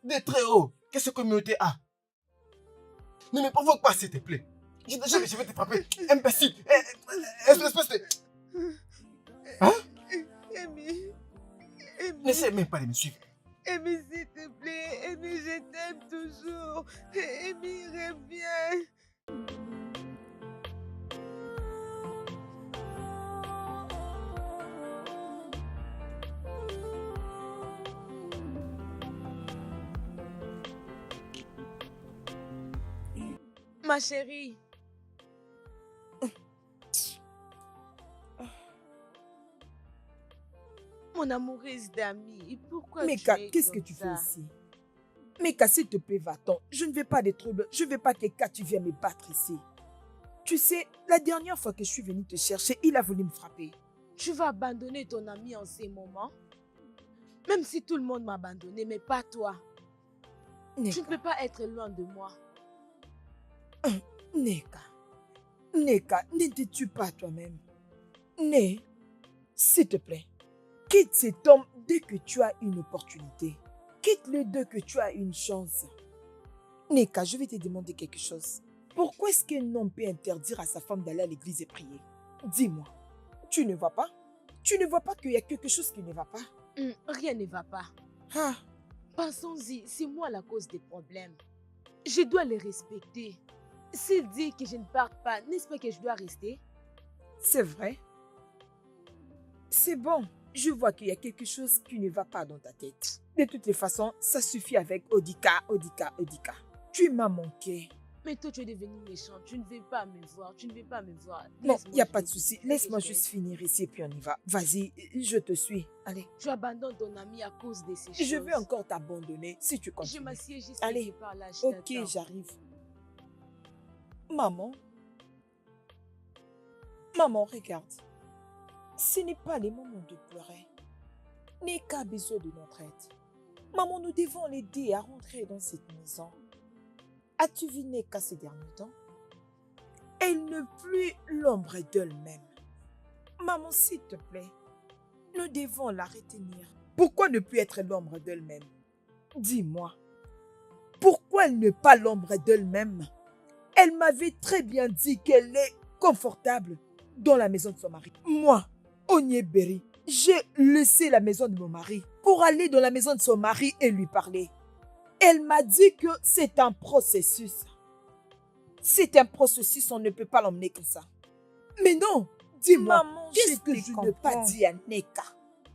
des très hauts que cette communauté a. Ne me provoque pas, s'il te plaît. Je vais te frapper, imbécile, espèce de... Hein? Amy, N'essaie même pas de me suivre. Amy, s'il te plaît, Amy, je t'aime toujours. Amy, reviens. Ma chérie. Mon amoureuse d'amis, pourquoi Meka, tu es qu'est-ce comme que tu fais ça? ici? Meka, s'il te plaît, va-t'en. Je ne veux pas de troubles. Je ne veux pas que tu viennes me battre ici. Tu sais, la dernière fois que je suis venue te chercher, il a voulu me frapper. Tu vas abandonner ton ami en ces moments? Même si tout le monde m'a abandonné, mais pas toi. Tu ne Neka, peux pas être loin de moi. Neka, ne te tue pas toi-même. Né, s'il te plaît, quitte cet homme dès que tu as une opportunité. Quitte-le dès que tu as une chance. Neka, je vais te demander quelque chose. Pourquoi est-ce qu'un homme peut interdire à sa femme d'aller à l'église et prier? Dis-moi, tu ne vois pas? Tu ne vois pas qu'il y a quelque chose qui ne va pas? Rien ne va pas. Ah, Pensons-y, c'est moi la cause des problèmes. Je dois les respecter. S'il dit que je ne parte pas, n'est-ce pas que je dois rester? c'est vrai. C'est bon. Je vois qu'il y a quelque chose qui ne va pas dans ta tête. De toutes les façons, ça suffit avec Odika. Tu m'as manqué. Mais toi, tu es devenu méchant. Tu ne veux pas me voir. Tu ne veux pas me voir. Non, Laisse-moi, il n'y a je pas vais de souci. dire Laisse-moi que je vais- juste finir ici et puis on y va. Vas-y, je te suis. Allez. Tu abandonnes ton ami à cause de ces choses. Je vais encore t'abandonner si tu Je continues. m'assieds juste Allez. quelque part là. Je Ok, t'attends. j'arrive. Maman. Maman, regarde. Ce n'est pas le moment de pleurer. Neka a besoin de notre aide. Maman, nous devons l'aider à rentrer dans cette maison. As-tu vu Neka ces derniers temps? Elle n'est plus l'ombre d'elle-même. Maman, s'il te plaît, nous devons la retenir. Pourquoi ne plus être l'ombre d'elle-même? Dis-moi. Pourquoi elle n'est pas l'ombre d'elle-même? Elle m'avait très bien dit qu'elle est confortable dans la maison de son mari. Moi, Onyeberi, j'ai laissé la maison de mon mari pour aller dans la maison de son mari et lui parler. Elle m'a dit que c'est un processus. C'est un processus, on ne peut pas l'emmener comme ça. Mais non, dis-moi, Maman, qu'est-ce que je n'ai pas dit à Neka?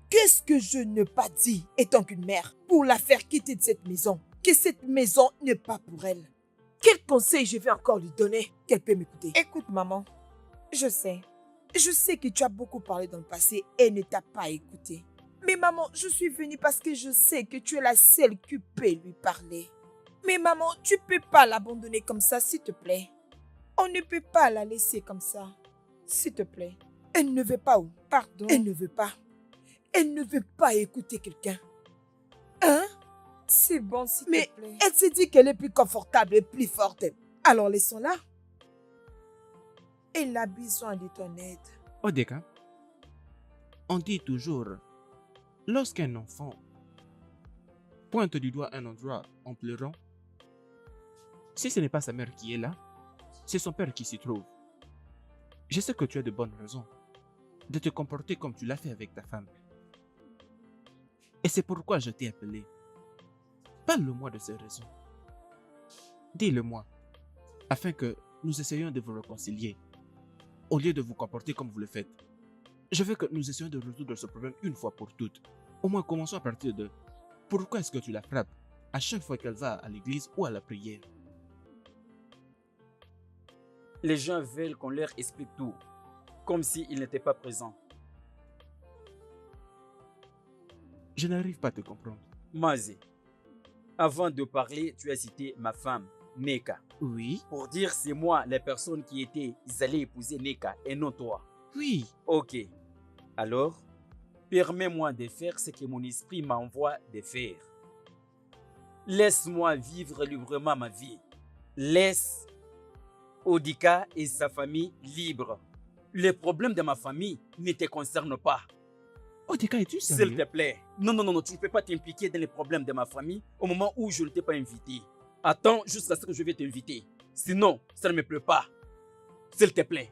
Qu'est-ce que je n'ai pas dit, étant qu'une mère, pour la faire quitter de cette maison? Que cette maison n'est pas pour elle. Quel conseil je vais encore lui donner qu'elle peut m'écouter? Écoute, maman, je sais que tu as beaucoup parlé dans le passé et ne t'as pas écouté. Mais maman, je suis venue parce que je sais que tu es la seule qui peut lui parler. Mais maman, tu peux pas l'abandonner comme ça, s'il te plaît. On ne peut pas la laisser comme ça. S'il te plaît. Elle ne veut pas où? Pardon. Elle ne veut pas. Elle ne veut pas écouter quelqu'un. Hein? C'est bon, s'il Mais- te plaît. Elle s'est dit qu'elle est plus confortable et plus forte. Alors laissons-la. Elle a besoin de ton aide. Odeka, on dit toujours, lorsqu'un enfant pointe du doigt un endroit en pleurant, si ce n'est pas sa mère qui est là, c'est son père qui s'y trouve. Je sais que tu as de bonnes raisons de te comporter comme tu l'as fait avec ta femme. Et c'est pourquoi je t'ai appelé. Parle-moi de ces raisons. Dis-le-moi, afin que nous essayions de vous réconcilier, au lieu de vous comporter comme vous le faites. Je veux que nous essayions de résoudre ce problème une fois pour toutes. Au moins, commençons à partir de pourquoi est-ce que tu la frappes à chaque fois qu'elle va à l'église ou à la prière. Les gens veulent qu'on leur explique tout, comme s'ils n'étaient pas présents. Je n'arrive pas à te comprendre. Mazé, avant de parler, tu as cité ma femme, Neka. Oui, Pour dire c'est moi la personne qui était allée épouser Neka et non toi. oui. Ok. Alors, permets-moi de faire ce que mon esprit m'envoie de faire. Laisse-moi vivre librement ma vie. Laisse Odika et sa famille libres. Les problèmes de ma famille ne te concernent pas. Odeka, es-tu S'il sérieux? te plaît. Non, non, non, non, tu ne peux pas t'impliquer dans les problèmes de ma famille au moment où je ne t'ai pas invité. Attends jusqu'à ce que je vais t'inviter. Sinon, ça ne me plaît pas. S'il te plaît.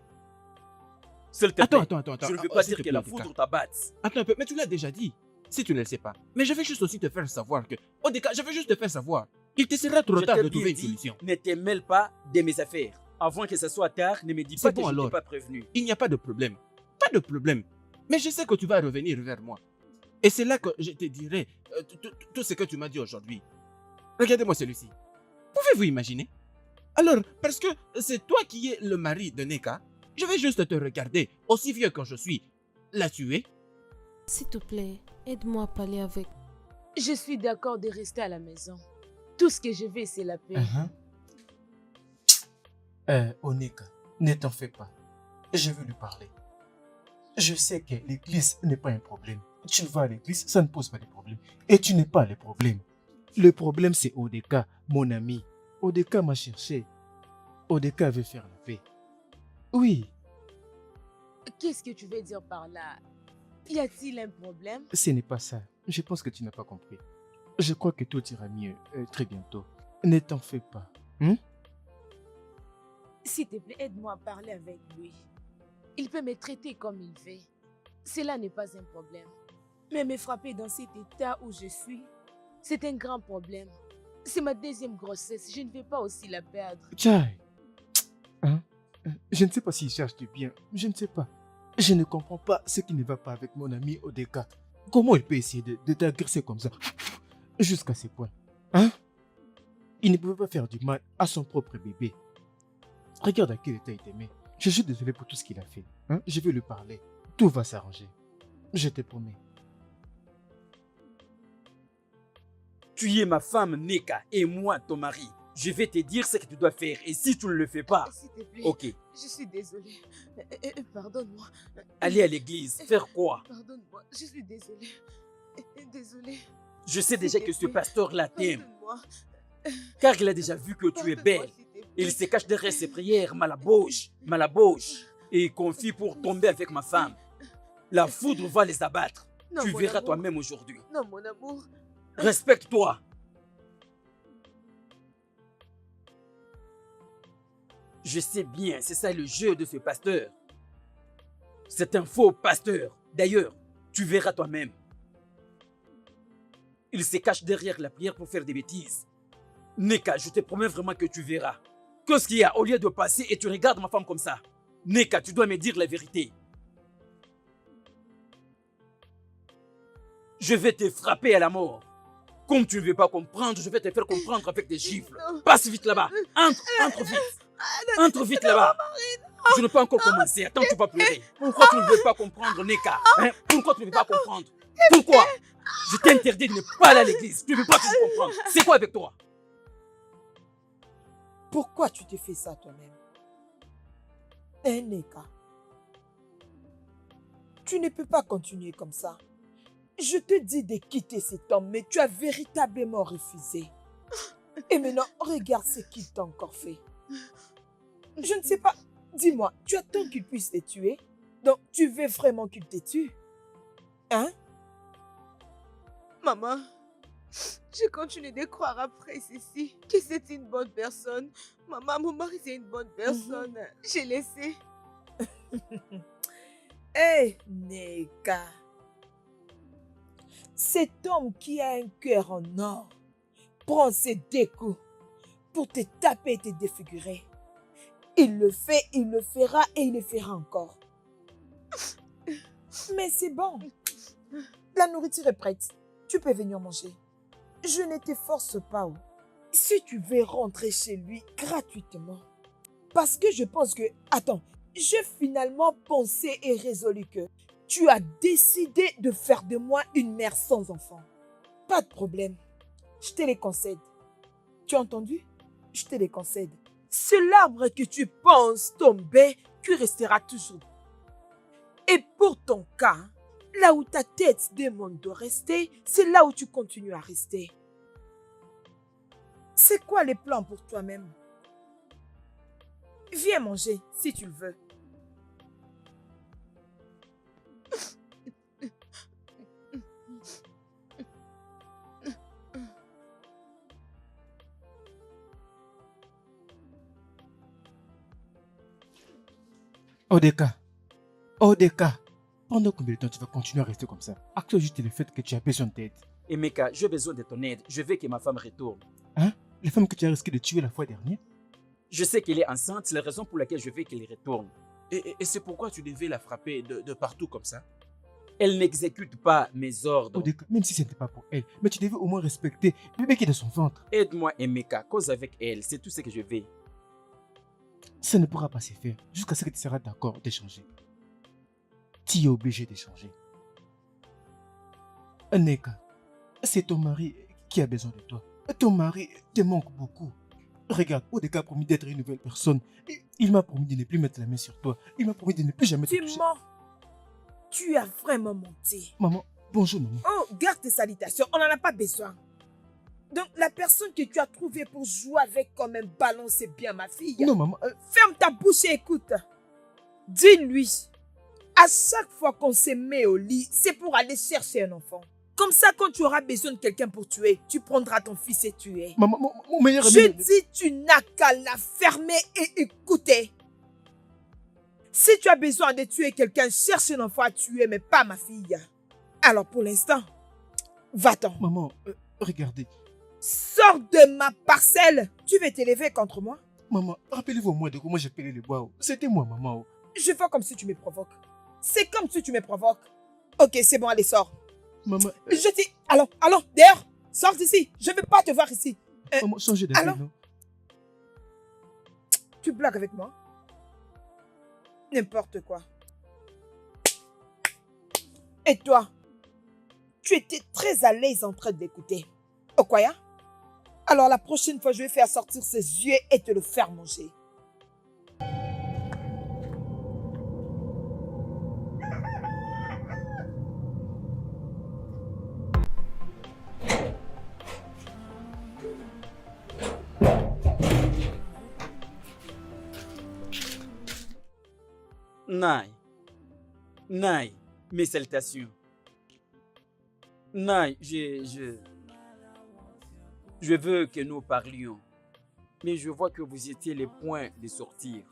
S'il te Attends, plaît. attends. Je ne veux Ah, pas s'il dire te que plaît, la Odeka. foudre t'abatte. Attends un peu, mais tu l'as déjà dit. Si tu ne le sais pas. Mais je vais juste aussi te faire savoir que... Odeka, je veux juste te faire savoir. Il te sera trop Je tard t'ai de bien trouver une dit, solution. ne te mêle pas de mes affaires. Avant que ce soit tard, ne me dis C'est pas bon que je ne alors. t'ai pas prévenu. Il n'y a pas de problème. Pas de problème. Mais je sais que tu vas revenir vers moi. Et c'est là que je te dirai tout ce que tu m'as dit aujourd'hui. Regardez-moi celui-ci. Pouvez-vous imaginer? Alors, parce que c'est toi qui es le mari de Neka, je vais juste te regarder, aussi vieux que je suis, la tuer. S'il te plaît, aide-moi à parler avec. Je suis d'accord de rester à la maison. Tout ce que je veux, c'est la paix. Oneka, ne t'en fais pas. Je veux lui parler. Je sais que l'église n'est pas un problème. Tu vas à l'église, ça ne pose pas de problème. Et tu n'es pas le problème. Le problème, c'est Odeka, mon ami. Odeka m'a cherché. Odeka veut faire la paix. Oui, Qu'est-ce que tu veux dire par là? Y a-t-il un problème? ce n'est pas ça. Je pense que tu n'as pas compris. Je crois que tout ira mieux très bientôt. Ne t'en fais pas. S'il te plaît, aide-moi à parler avec lui. Il peut me traiter comme il veut. Cela n'est pas un problème. Mais me frapper dans cet état où je suis, c'est un grand problème. C'est ma deuxième grossesse. Je ne vais pas aussi la perdre. Tchai. Je ne sais pas s'il cherche du bien. Je ne sais pas. Je ne comprends pas ce qui ne va pas avec mon ami Odeka. Comment il peut essayer de t'agresser comme ça jusqu'à ce point? Il ne pouvait pas faire du mal à son propre bébé. Regarde à quel état il t'aimait. Je suis désolé pour tout ce qu'il a fait. Je vais lui parler. Tout va s'arranger. Je te promets. Tu es ma femme, Neka, et moi, ton mari. Je vais te dire ce que tu dois faire. Et si tu ne le fais pas, S'il te plaît, ok. je suis désolée. Pardonne-moi. Aller à l'église, faire quoi? Pardonne-moi, je suis désolée. Désolée. Je sais déjà que ce pasteur-là t'aime. Pardonne-moi. Car il a déjà vu que tu es belle. Il se cache derrière ses prières, malabouche, et confie pour tomber avec ma femme. La foudre va les abattre. Non, Tu mon verras amour. toi-même aujourd'hui. Non, mon amour. Respecte-toi. Je sais bien, c'est ça le jeu de ce pasteur. C'est un faux pasteur. D'ailleurs, tu verras toi-même. Il se cache derrière la prière pour faire des bêtises. Neka, je te promets vraiment que tu verras. Qu'est-ce qu'il y a au lieu de passer et tu regardes ma femme comme ça? Neka, tu dois me dire la vérité. Je vais te frapper à la mort. Comme tu ne veux pas comprendre, je vais te faire comprendre avec des gifles. Passe vite là-bas. Entre vite. Entre vite là-bas. Je n'ai pas encore commencé. Attends, tu vas pleurer. Pourquoi tu ne veux pas comprendre, Neka? Pourquoi tu ne veux pas comprendre? Pourquoi? Je t'interdis de ne pas aller à l'église. Tu ne veux pas toujours comprendre. C'est quoi avec toi? Pourquoi tu te fais ça toi-même? Neka, tu ne peux pas continuer comme ça. Je te dis de quitter cet homme, mais tu as véritablement refusé. Et maintenant, regarde ce qu'il t'a encore fait. Je ne sais pas. Dis-moi, tu attends qu'il puisse te tuer? Donc, tu veux vraiment qu'il te tue? Hein? Maman, je continue de croire après ceci que c'est une bonne personne. Maman, mon mari, c'est une bonne personne. J'ai laissé. Hé, Neka. Cet homme qui a un cœur en or prend ses deux coups pour te taper et te défigurer. Il le fait, il le fera et il le fera encore. Mais c'est bon. La nourriture est prête. Tu peux venir manger. Je ne te force pas. Oh. Si tu veux rentrer chez lui gratuitement. Parce que je pense que... Attends, j'ai finalement pensé et résolu que tu as décidé de faire de moi une mère sans enfant. Pas de problème. Je te les concède. Tu as entendu? Je te les concède. C'est l'arbre que tu penses tomber qui restera toujours. Et pour ton cas, là où ta tête demande de rester, c'est là où tu continues à rester. C'est quoi les plans pour toi-même? Viens manger si tu le veux. Odeka. Odeka. Pendant combien de temps tu vas continuer à rester comme ça? Accepte juste le fait que tu as besoin de tête. Emeka, j'ai besoin de ton aide. Je veux que ma femme retourne. Hein? La femme que tu as risqué de tuer la fois dernière? Je sais qu'elle est enceinte, c'est la raison pour laquelle je veux qu'elle retourne. Et c'est pourquoi tu devais la frapper de partout comme ça? Elle n'exécute pas mes ordres. Odeka, même si ce n'était pas pour elle, mais tu devais au moins respecter le bébé qui est dans son ventre. Aide-moi, Emeka, cause avec elle, c'est tout ce que je veux. Ça ne pourra pas se faire jusqu'à ce que tu seras d'accord d'échanger. Tu es obligé d'échanger. Neka, c'est ton mari qui a besoin de toi. Ton mari te manque beaucoup. Regarde, Odeka a promis d'être une nouvelle personne. Il m'a promis de ne plus mettre la main sur toi. Il m'a promis de ne plus jamais te Tu toucher. mens. Tu as vraiment menti. Maman, bonjour maman. Oh, garde tes salutations, on n'en a pas besoin. Donc, la personne que tu as trouvée pour jouer avec comme un ballon, c'est bien ma fille. Non maman, Ferme ta bouche et écoute. Dis-lui, à chaque fois qu'on se met au lit, c'est pour aller chercher un enfant. Comme ça, quand tu auras besoin de quelqu'un pour tuer, tu prendras ton fils et tuer. maman, mon meilleur ami... Je dis, tu n'as qu'à la fermer et écouter. Si tu as besoin de tuer quelqu'un, cherche un enfant à tuer, mais pas ma fille. Alors pour l'instant, va-t'en. Maman, regardez. Sors de ma parcelle. Tu veux t'élever contre moi? Maman, rappelez-vous au moins de comment j'ai pelé le bois. C'était moi, maman. Je fais comme si tu me provoques. C'est comme si tu me provoques. Ok, c'est bon, allez, sors. Maman, Je dis, allons, dehors. Sors d'ici. Je ne veux pas te voir ici. maman, changez d'avis, allons. non? Tu blagues avec moi? N'importe quoi. Et toi? Tu étais très à l'aise en train d'écouter. Okoya? Alors la prochaine fois, je vais faire sortir ses yeux et te le faire manger. Naï, mes salutations. Naï, je veux que nous parlions. Mais je vois que vous étiez les points de sortir.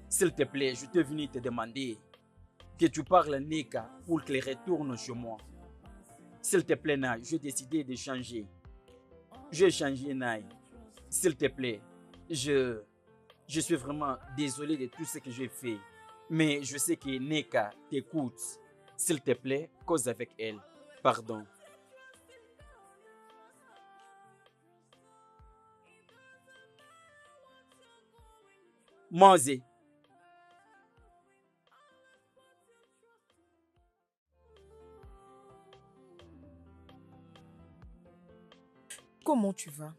S'il te plaît, je t'ai venu te demander que tu parles à Neka pour qu'elle retourne chez moi. S'il te plaît, Naï, j'ai décidé de changer. J'ai changé, Naï. S'il te plaît, je suis vraiment désolé de tout ce que j'ai fait. Mais je sais que Neka t'écoute. S'il te plaît, cause avec elle. Pardon. Mangez. Comment tu vas?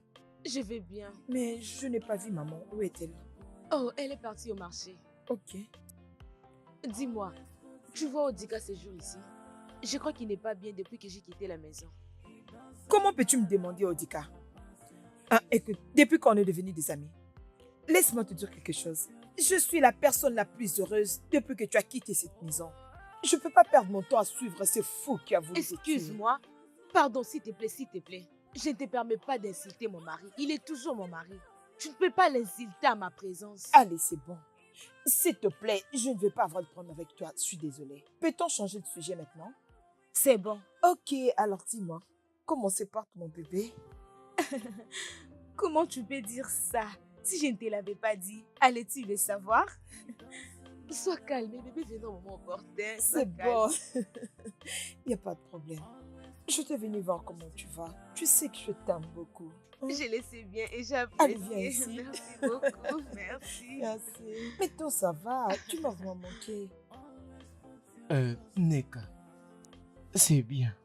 Je vais bien. Mais je n'ai pas vu maman. Où est-elle? Oh, elle est partie au marché. Ok. Dis-moi, tu vois Odika ces jours ici? Je crois qu'il n'est pas bien depuis que j'ai quitté la maison. Comment peux-tu me demander, Odika? Ah, écoute, depuis qu'on est devenus des amis, laisse-moi te dire quelque chose. Je suis la personne la plus heureuse depuis que tu as quitté cette maison. Je ne peux pas perdre mon temps à suivre ces fous qui a voulu te tuer. Excuse-moi. Pardon, s'il te plaît, s'il te plaît. Je ne te permets pas d'insulter mon mari. Il est toujours mon mari. Tu ne peux pas l'insulter à ma présence. Allez, c'est bon. S'il te plaît, je ne veux pas avoir de problème avec toi. Je suis désolée. Peut-on changer de sujet maintenant? C'est bon. Ok, alors dis-moi, comment se porte mon bébé? Comment tu peux dire ça? Si je ne te l'avais pas dit, allais-tu le savoir? Sois calme, bébé viendra au moment opportun. C'est bon. Il n'y a pas de problème. Je t'ai venu voir comment tu vas. Tu sais que je t'aime beaucoup. Je le sais bien et j'apprécie. Allez, viens ici. Merci beaucoup, merci. Merci. Mais toi, ça va. Tu m'as vraiment manqué. Neka, c'est bien.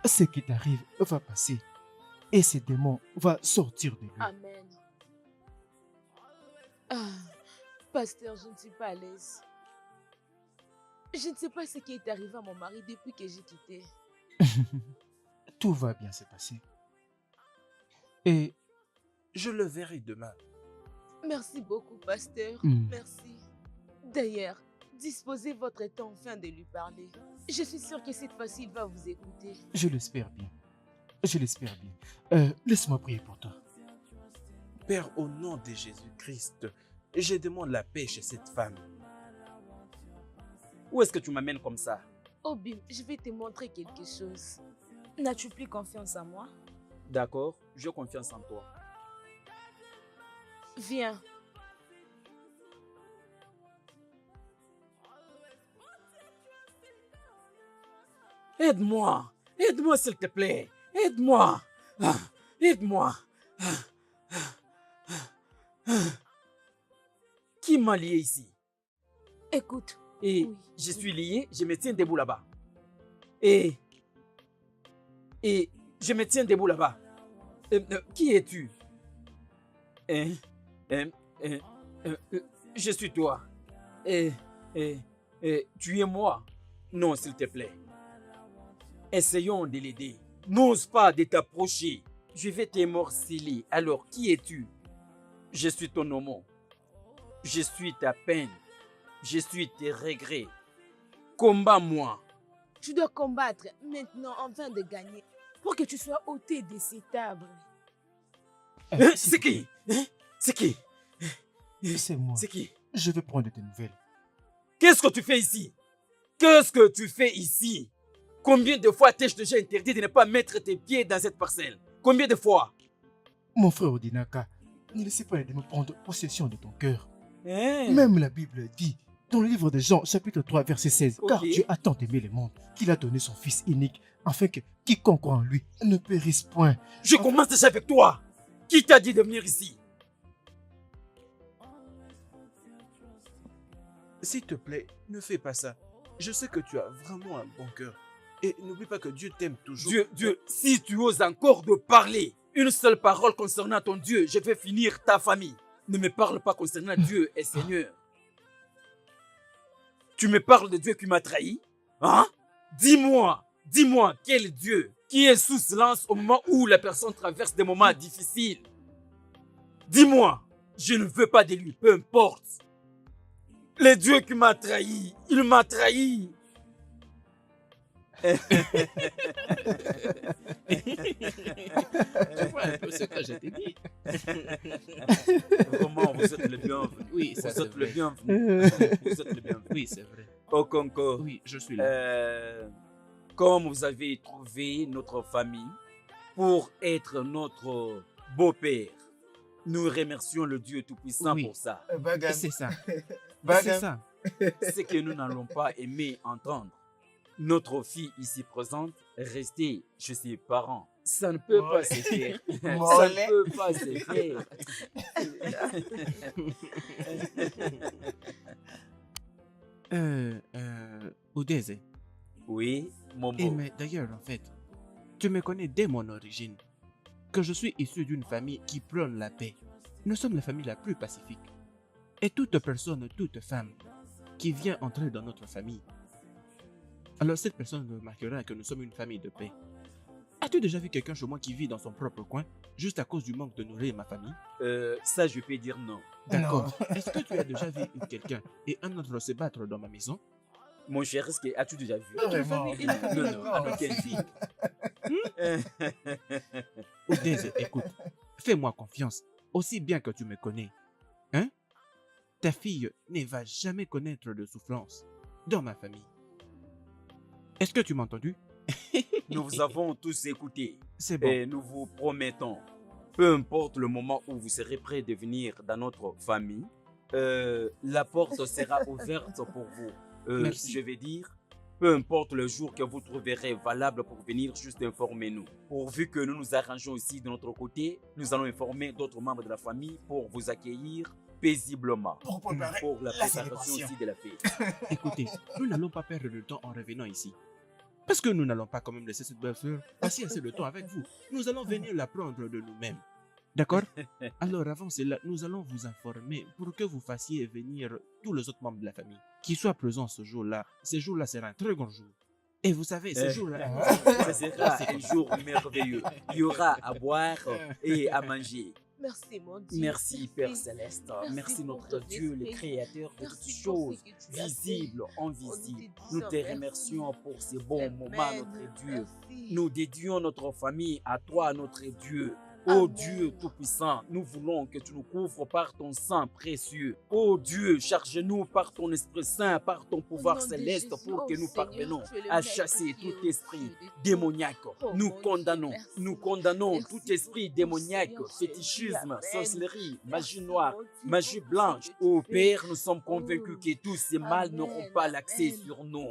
Ce qui t'arrive va passer. Et ce démon va sortir de lui. Amen. Ah, pasteur, je ne suis pas à l'aise. Je ne sais pas ce qui est arrivé à mon mari depuis que j'ai quitté. Tout va bien se passer. Et Je le verrai demain. Merci beaucoup, pasteur. Hmm. Merci. D'ailleurs, disposez votre temps afin de lui parler. Je suis sûre que cette fois-ci, il va vous écouter. je l'espère bien. Je l'espère bien. Laisse-moi prier pour toi. Père, au nom de Jésus-Christ, je demande la paix chez cette femme. Où est-ce que tu m'amènes comme ça? Oh Bim, je vais te montrer quelque chose. N'as-tu plus confiance en moi? D'accord, j'ai confiance en toi. Viens. Aide-moi! Aide-moi, s'il te plaît! Aide-moi! Ah, aide-moi! Qui m'a lié ici? Écoute. Et Oui, je oui. suis lié, je me tiens debout là-bas. Et je me tiens debout là-bas. Qui es-tu? Hein? Je suis toi. Tu es moi? Non, s'il te plaît. Essayons de l'aider. N'ose pas de t'approcher. Je vais t'émorceler. Alors, qui es-tu? Je suis ton homo. Je suis ta peine. Je suis tes regrets. Combat-moi. Tu dois combattre maintenant afin de gagner. Pour que tu sois ôté de cet arbre. C'est qui? Hein? C'est qui? C'est moi. C'est qui? Je vais prendre tes nouvelles. Qu'est-ce que tu fais ici? Qu'est-ce que tu fais ici? Combien de fois t'ai-je déjà interdit de ne pas mettre tes pieds dans cette parcelle? Combien de fois? Mon frère Odinaka, ne laissez pas les démons prendre possession de ton cœur. Hein? Même la Bible dit, dans le livre de Jean, chapitre 3, verset 16, Ok. car Dieu a tant aimé le monde qu'il a donné son Fils unique, afin que quiconque croit en lui ne périsse point. Je commence déjà avec toi. Qui t'a dit de venir ici? S'il te plaît, ne fais pas ça. Je sais que tu as vraiment un bon cœur. Et n'oublie pas que Dieu t'aime toujours. Dieu, si tu oses encore de parler une seule parole concernant ton Dieu, je vais finir ta famille. Ne me parle pas concernant Dieu et Seigneur. Tu me parles de Dieu qui m'a trahi? Hein? Dis-moi, quel Dieu qui est sous silence au moment où la personne traverse des moments difficiles? Dis-moi, je ne veux pas de lui, peu importe. Le Dieu qui m'a trahi, il m'a trahi. Tu vois un peu ce que je t'ai dit. Vraiment, vous êtes le bienvenu. Oui, ça Vous c'est êtes le vrai. bienvenu. Vous êtes le bienvenu. Oui, c'est vrai. Okonko, Oui, je suis là. comme vous avez trouvé notre famille pour être notre beau-père, nous remercions le Dieu Tout-Puissant Oui. pour ça. C'est ça. Bagam. C'est ça. Ce que nous n'allons pas aimer entendre. Notre fille ici présente, rester chez ses parents. Ça ne peut pas se faire. Ça ne peut pas se faire. Oudeze. Oui, Momo. Mais d'ailleurs, en fait, tu me connais dès mon origine. Que je suis issu d'une famille qui prône la paix. Nous sommes la famille la plus pacifique. Et toute personne, toute femme qui vient entrer dans notre famille Alors cette personne remarquera que nous sommes une famille de paix. As-tu déjà vu quelqu'un chez moi qui vit dans son propre coin, juste à cause du manque de nourrir ma famille? Ça, je peux dire non. D'accord. Est-ce que tu as déjà vu quelqu'un et un autre se battre dans ma maison? Mon cher, as-tu déjà vu? Vraiment. Non, avec quelle fille? Oudez, écoute, fais-moi confiance, aussi bien que tu me connais. Hein? Ta fille ne va jamais connaître de souffrance dans ma famille. Est-ce que tu m'as entendu? Nous vous avons tous écouté. C'est bon. Et nous vous promettons, peu importe le moment où vous serez prêts de venir dans notre famille, la porte sera ouverte pour vous. Merci. Je vais dire, peu importe le jour que vous trouverez valable pour venir, juste informez-nous. Pourvu que nous nous arrangeons aussi de notre côté, nous allons informer d'autres membres de la famille pour vous accueillir paisiblement. Pour préparer Pour la la préparation célébration. aussi de la fête. Écoutez, nous n'allons pas perdre de temps en revenant ici. Parce que nous n'allons pas quand même laisser cette belle fleur passer assez de temps avec vous. Nous allons venir la prendre de nous-mêmes. D'accord? Alors avant cela, nous allons vous informer pour que vous fassiez venir tous les autres membres de la famille qui soient présents ce jour-là. Ce jour-là sera un très grand jour. Et vous savez, ce jour-là... Ce sera un jour merveilleux. Il y aura à boire et à manger. Merci, mon Dieu. Merci Père Céleste. Merci pour notre ton Dieu, le esprit. Créateur de toutes Merci pour choses, ce que tu as fait. visibles, invisibles. Nous te merci. remercions pour ces bons Amen. moments, notre Dieu. Merci. Nous dédions notre famille à toi, notre Dieu. Ô Amen. Dieu Tout-Puissant, nous voulons que tu nous couvres par ton sang précieux. Ô Dieu, charge-nous par ton Esprit Saint, par ton pouvoir nom de céleste, Jésus, pour que oh nous Seigneur, parvenons tu es le à Maître chasser Dieu, tout esprit Dieu de tout. démoniaque. Oh, Nous mon Dieu, condamnons, merci. nous condamnons Merci tout pour esprit tout, démoniaque, Seigneur Jésus, fétichisme, Amen. sorcellerie, Merci, magie noire, mon Dieu, magie pour blanche. ce que tu Ô fais. Père, nous sommes convaincus Oh, que tous ces mal Amen, n'auront pas l'accès Amen. sur nous.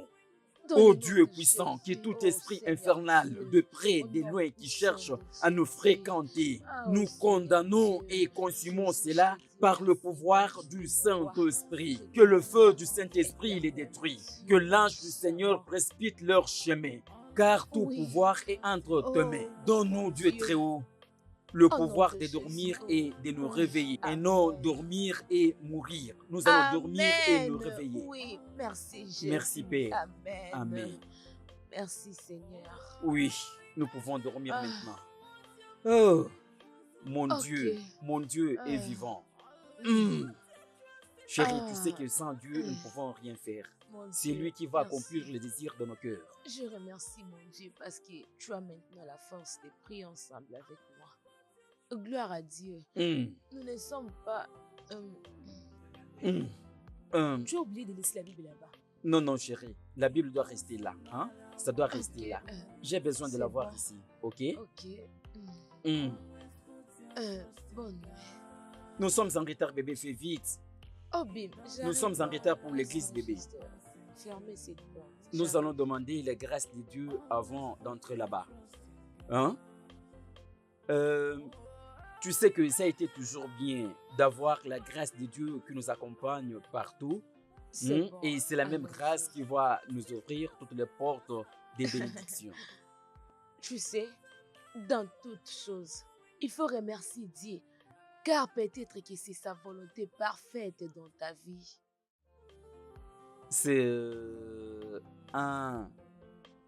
Dans Ô le nom Dieu de puissant, que Jésus, tout oh esprit Seigneur infernal, Dieu, de près, au de nom loin, qui puissant cherche de à nous Jésus. fréquenter, Ah, oh nous Seigneur condamnons Dieu, et consumons Jésus, cela Jésus, par le merci, pouvoir mon du Dieu, Saint-Esprit. je Que le te feu du remercie Saint-Esprit les détruit, éternellement, que l'ange du Seigneur puissamment. précipite leur chemin, car tout Oui. pouvoir est entre tes Oh, mains. Donne-nous, Dieu Dieu. très haut, le Au nom pouvoir de de Jésus, dormir oh. et de nous Oui. réveiller, et non Amen. dormir et mourir. Nous allons dormir et nous Amen. réveiller. Oui, merci Jésus. Merci, Père. Amen. Amen. Merci Seigneur. Oui, nous pouvons dormir Ah. maintenant. Oh, mon Ok. Dieu est Ah. vivant. Oui. Chérie, Ah. tu sais que sans Dieu, nous ne pouvons rien faire. Mon C'est Dieu, lui qui va merci. accomplir les désirs de nos cœurs. Je remercie mon Dieu parce que tu as maintenant la force de prier ensemble avec moi. Gloire à Dieu. Hum, Nous ne sommes pas... hum. Tu as oublié de laisser la Bible là-bas. Non, non, chérie. La Bible doit rester là. Hein? Ça doit rester Ok, là. J'ai besoin de c'est la voir bon. ici. OK? Ok. Hum. Bonne nuit. Nous sommes en retard, bébé. Fais vite. Oh, Bim, Nous sommes en retard pour l'église, bébé. Fermez cette porte. Nous J'arrive. allons demander la grâce de Dieu avant d'entrer là-bas. Hein? Tu sais que ça a été toujours bien d'avoir la grâce de Dieu qui nous accompagne partout. C'est bon. Et c'est la même Amen. grâce qui va nous ouvrir toutes les portes des bénédictions. Tu sais, dans toutes choses, il faut remercier Dieu, car peut-être que c'est sa volonté parfaite dans ta vie. C'est 1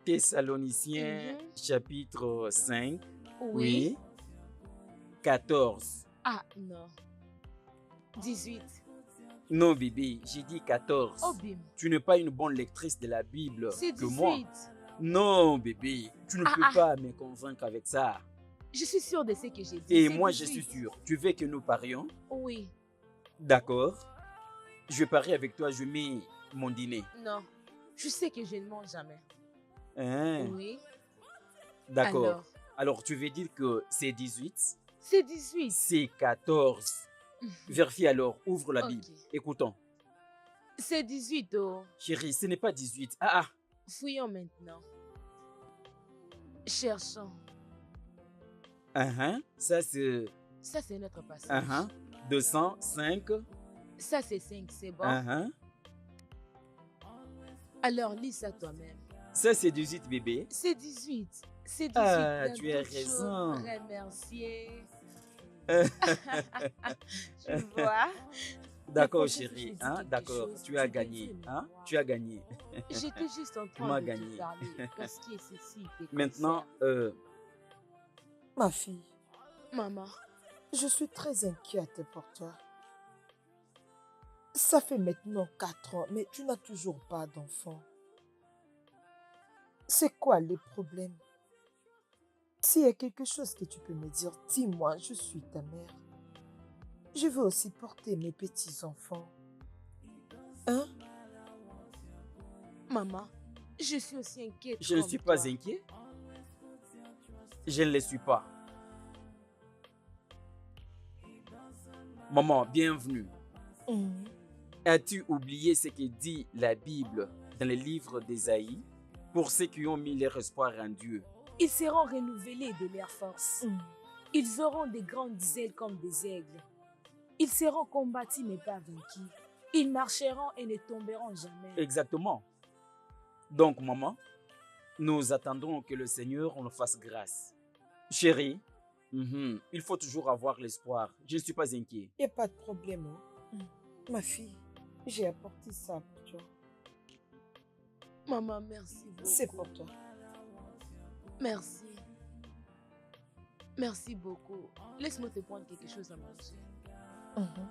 Thessaloniciens chapitre 5, oui, 14. Ah non. 18. Non, bébé, j'ai dit 14. Oh, Bim. Tu n'es pas une bonne lectrice de la Bible C'est que 18. moi. Non, bébé, tu ne peux pas me convaincre avec ça. Je suis sûre de ce que j'ai dit. Et C'est moi, 18. je suis sûr. Tu veux que nous parions? Oui. D'accord. Je parie avec toi, je mets mon dîner. Non. Je sais que je ne mens jamais. Hein? Oui. D'accord. Alors, Alors, tu veux dire que c'est 18? c'est 18. C'est 14. Vérifie alors, ouvre la Ok. Bible. Écoutons. C'est 18, oh. Chérie, ce n'est pas 18. Ah, Fouillons maintenant. Cherchons. Ça c'est Ça, c'est notre passage. 205. Ça, c'est 5, c'est bon. Uh-huh. Alors, lis ça toi-même. Ça c'est 18, bébé. C'est 18. C'est 18. Ah, dans tu as toutes raison. choses, remercier. Tu vois? D'accord, prochaine fois que je chérie. dis Hein? quelque D'accord, chose, tu as tu gagné. devrais me Hein? voir. Tu as gagné. J'étais juste en Tu train m'as de gagné. te parler parce que ceci te Maintenant, concerne. Ma fille, Maman, je suis très inquiète pour toi. Ça fait maintenant 4 ans, mais tu n'as toujours pas d'enfant. C'est quoi le problème? S'il y a quelque chose que tu peux me dire, dis-moi, je suis ta mère. Je veux aussi porter mes petits-enfants. Hein? maman, je suis aussi inquiète je ne comme suis pas toi. inquiet. Je ne le suis pas. Maman, bienvenue. Mhm. As-tu oublié ce que dit la Bible dans le livre d'Ésaïe pour ceux qui ont mis leur espoir en Dieu? Ils seront renouvelés de leur force. Mhm. Ils auront des grandes ailes comme des aigles. Ils seront combattus mais pas vaincus. Ils marcheront et ne tomberont jamais. Exactement. Donc, maman, nous attendons que le Seigneur nous fasse grâce. Chérie, il faut toujours avoir l'espoir. Je ne suis pas inquiet. Il n'y a pas de problème. Hein? Ma fille, j'ai apporté ça pour toi. Maman, merci beaucoup. C'est pour toi. Merci. Merci beaucoup. Laisse-moi te prendre quelque chose à manger. Mhm.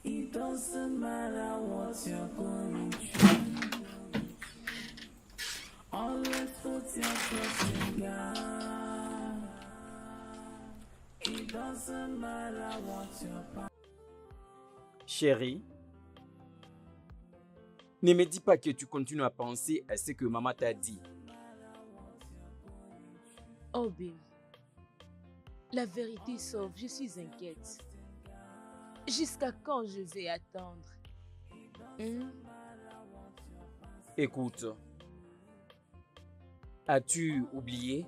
It doesn't matter what you're going through. Always put your trust in God. It doesn't matter what you're. Chérie, ne me dis pas que tu continues à penser à ce que maman t'a dit. Oh, Bill. La vérité sauve, je suis inquiète. Jusqu'à quand je vais attendre? Écoute, as-tu oublié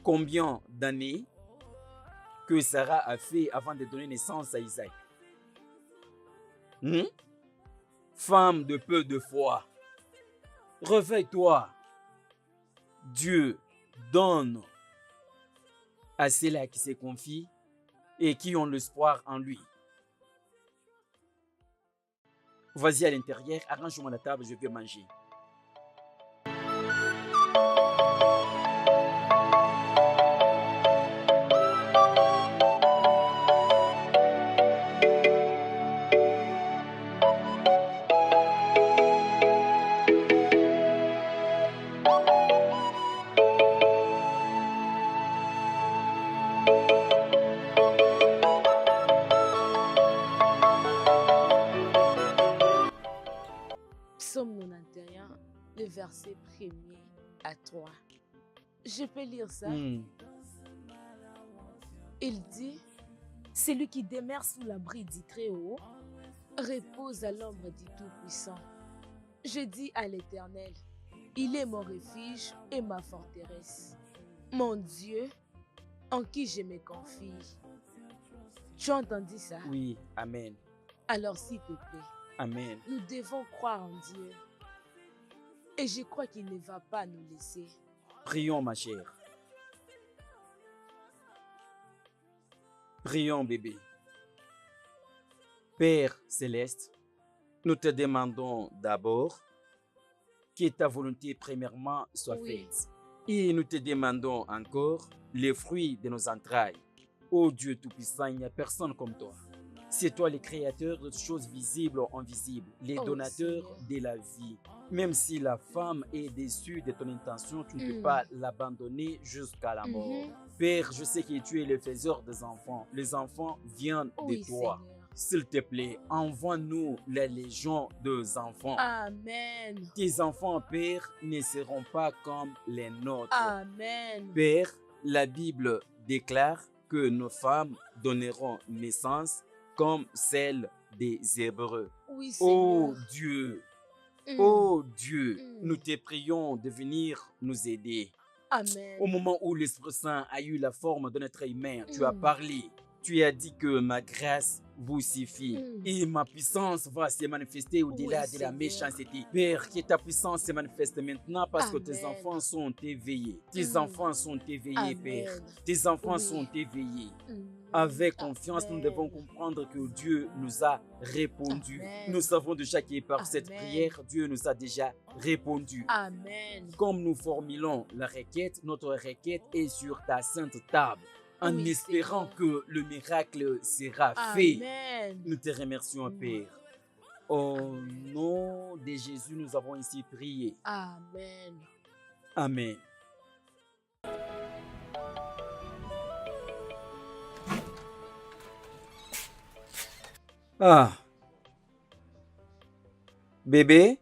combien d'années que Sarah a fait avant de donner naissance à Isaac? Femme de peu de foi, réveille-toi. Dieu donne à ceux-là qui se confient et qui ont l'espoir en lui. Vas-y à l'intérieur, arrange-moi la table, je vais manger. Psaume 91, le verset 1er à 3. Je peux lire ça? Il dit, celui qui demeure sous l'abri du Très-Haut repose à l'ombre du Tout-Puissant. Je dis à l'Éternel, il est mon refuge et ma forteresse, mon Dieu en qui je me confie. Tu as entendu ça? Oui, amen, Alors s'il te plaît, amen. nous devons croire en Dieu. Et je crois qu'il ne va pas nous laisser. Prions, ma chère. Prions, bébé. Père céleste, nous te demandons d'abord que ta volonté premièrement soit Oui. faite. Et nous te demandons encore les fruits de nos entrailles. Ô Dieu Tout-Puissant, il n'y a personne comme toi. C'est toi le créateur de choses visibles ou invisibles, les Oh, donateurs Seigneur. de la vie. Même si la femme est déçue de ton intention, tu ne peux Mm. pas l'abandonner jusqu'à la mort. Mhm. Père, je sais que tu es le faiseur des enfants. Les enfants viennent Oui, de toi. Seigneur. S'il te plaît, envoie-nous la légion des enfants. Amen. Tes enfants, Père, ne seront pas comme les nôtres. Amen. Père, la Bible déclare que nos femmes donneront naissance comme celle des Hébreux. Oui, Oh Seigneur. Dieu, Mm. oh Dieu, Mm. nous te prions de venir nous aider. Amen. Au moment où l'Esprit Saint a eu la forme de notre humain, tu as Mm. parlé Tu as dit que ma grâce vous suffit et ma puissance va se manifester au-delà Oui, de la Seigneur. méchanceté. Père, que ta puissance se manifeste maintenant parce que tes Amen. enfants sont éveillés. Tes enfants sont éveillés, Père. Amen. Tes enfants Oui. sont éveillés. Avec confiance, nous devons Amen. comprendre que Dieu nous a répondu. Amen. Nous savons déjà que par cette Amen. prière, Dieu nous a déjà répondu. Amen. Comme nous formulons la requête, notre requête est sur ta sainte table, en Oui, espérant Seigneur. que le miracle sera fait. Amen. Nous te remercions, Père. Au nom de Jésus, nous avons ainsi prié. Amen. Amen. Ah. Bébé?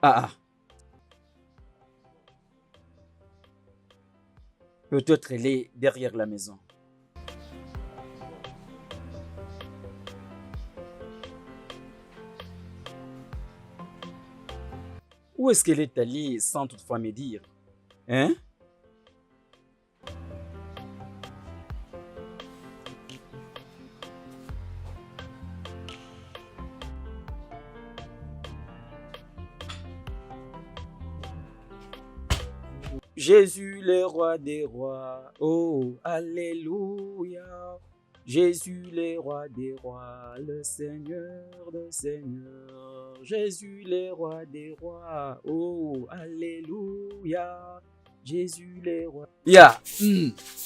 Ah. Peut-être elle est derrière la maison. Où est-ce qu'elle est allée sans toutefois me dire? Hein? Jésus le roi des rois, oh alléluia. Jésus le roi des rois, le Seigneur des seigneurs. Jésus le roi des rois, oh alléluia. Jésus le roi.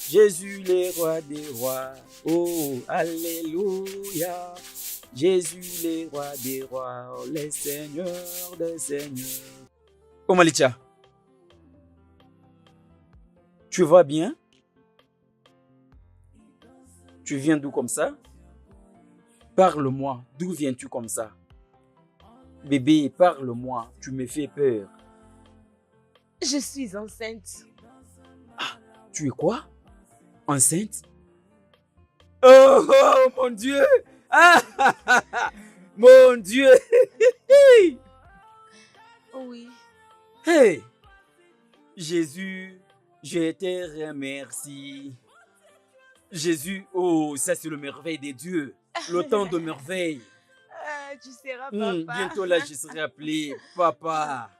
Jésus le roi des rois, oh alléluia. Jésus le roi des rois, le Seigneur des seigneurs. Oh Malicha. Tu vas bien? Tu viens d'où comme ça? Parle-moi, d'où viens-tu comme ça? Bébé, parle-moi, tu me fais peur. Je suis enceinte. Tu es quoi? Enceinte? Oh, oh mon Dieu! Ah, mon Dieu! Oui. Hey! Jésus, je te remercie. Jésus, oh, ça c'est le merveille de Dieu. Le temps de merveille. Ah, tu seras papa. Bientôt là, je serai appelé papa.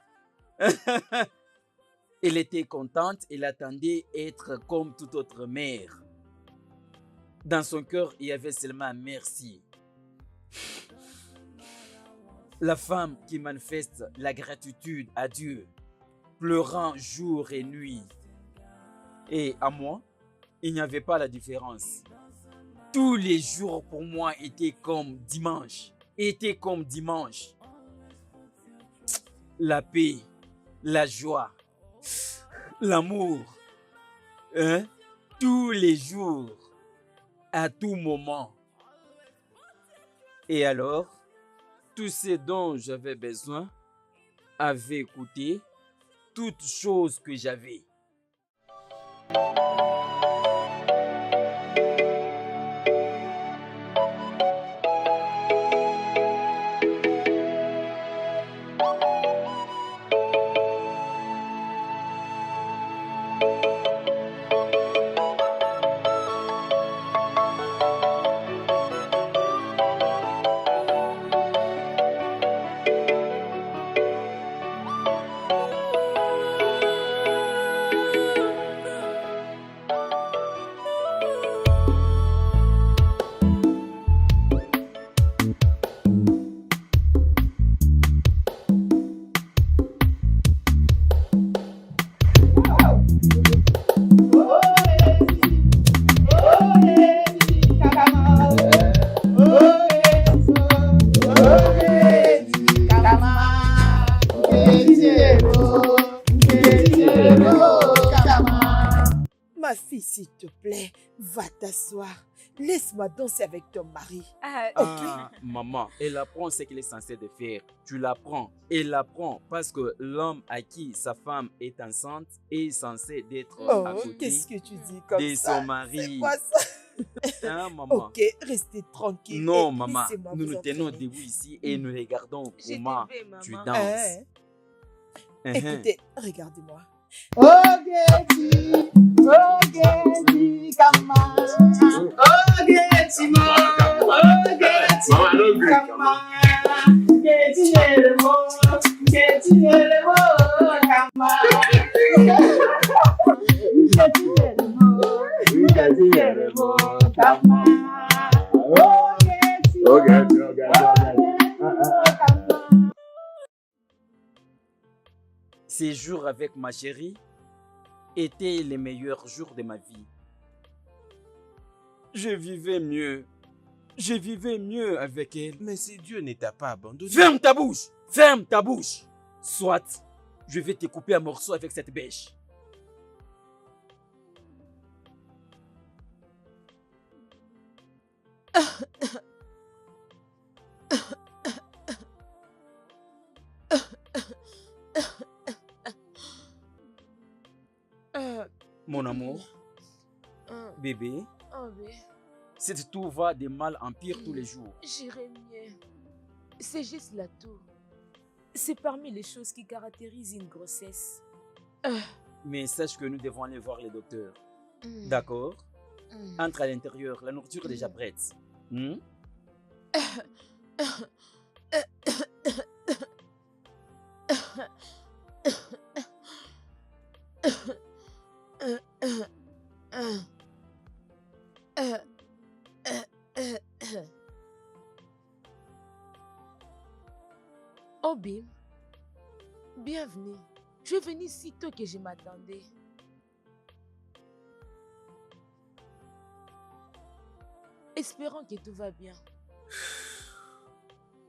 Elle était contente, elle attendait être comme toute autre mère. Dans son cœur, il y avait seulement merci. La femme qui manifeste la gratitude à Dieu, pleurant jour et nuit. Et à moi, il n'y avait pas la différence. Tous les jours pour moi étaient comme dimanche. Étaient comme dimanche. La paix, la joie, l'amour. Hein? Tous les jours, à tout moment. Et alors, tout ce dont j'avais besoin avait coûté toute chose que j'avais. Ma fille, s'il te plaît, va t'asseoir. Laisse-moi danser avec ton mari. Ah, maman, elle apprend ce qu'elle est censée de faire. Tu l'apprends. Elle l'apprend parce que l'homme à qui sa femme est enceinte est censé d'être à Oh, côté qu'est-ce que tu dis comme de ça? son mari. C'est quoi ça? Hein, maman? Ok, restez tranquille. Non, et maman, laissez-moi nous vous nous tenons entraîner. debout ici et nous regardons Je comment t'ai fait, tu maman. danses. Écoutez, regardez-moi. Ogeti, Ogeti, come Ces jours avec ma chérie étaient les meilleurs jours de ma vie. Je vivais mieux. Je vivais mieux avec elle. Mais si Dieu ne t'a pas abandonné... Ferme ta bouche! Ferme ta bouche! Soit, je vais te couper en morceaux avec cette bêche. Mon amour, bébé, Oh, mais si tout va de mal en pire tous les jours. j'irai mieux. C'est juste la toux. C'est parmi les choses qui caractérisent une grossesse. Mais sache que nous devons aller voir le docteur. Mm. D'accord? Mm. Entre à l'intérieur, la nourriture est déjà prête. Hmm? Obim, bienvenue. Tu es venu si tôt que je m'attendais. Espérons que tout va bien.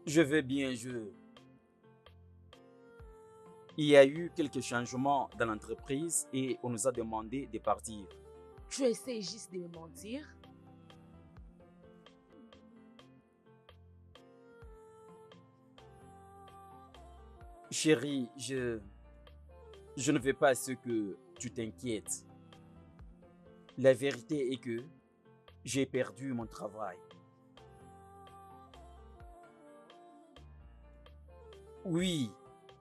Je vais bien, Il y a eu quelques changements dans l'entreprise et on nous a demandé de partir. Tu essaies juste de me mentir? Chérie, je ne veux pas à ce que tu t'inquiètes. La vérité est que j'ai perdu mon travail. Oui,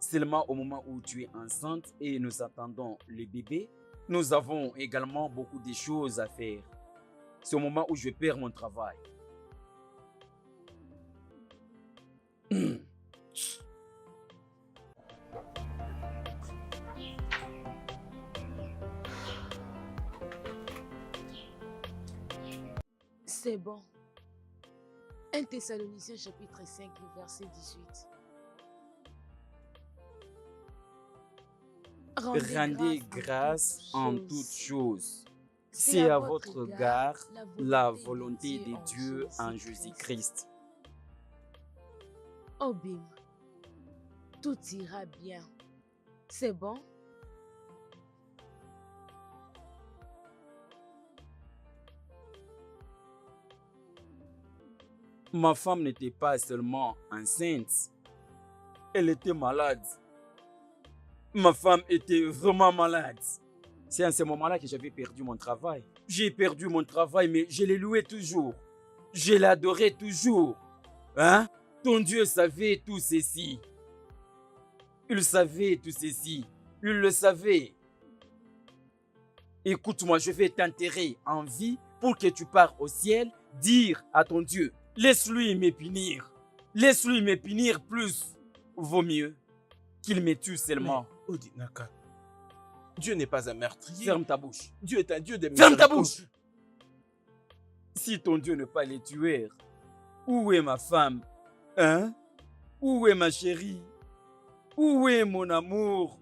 seulement au moment où tu es enceinte et nous attendons le bébé, nous avons également beaucoup de choses à faire. C'est au moment où je perds mon travail. C'est bon. 1 Thessaloniciens chapitre 5, le verset 18. Rendez grâce en toutes choses. C'est à votre égard la volonté de Dieu en Jésus-Christ. Oh Bim, tout ira bien. C'est bon? Ma femme n'était pas seulement enceinte, elle était malade. Ma femme était vraiment malade. C'est à ce moment-là que j'avais perdu mon travail. J'ai perdu mon travail, mais je l'ai loué toujours. Je l'adorais toujours. Hein? Ton Dieu savait tout ceci. Il savait tout ceci. Il le savait. Écoute-moi, je vais t'enterrer en vie pour que tu pars au ciel dire à ton Dieu, laisse-lui me punir. Laisse-lui me punir plus. Vaut mieux qu'il me tue seulement. Mais, Odi Naka, Dieu n'est pas un meurtrier. Ferme ta bouche. Dieu est un Dieu de Ferme ta miséricorde. bouche. Si ton Dieu n'est pas le tueur, où est ma femme? Hein? Où est ma chérie? Où est mon amour?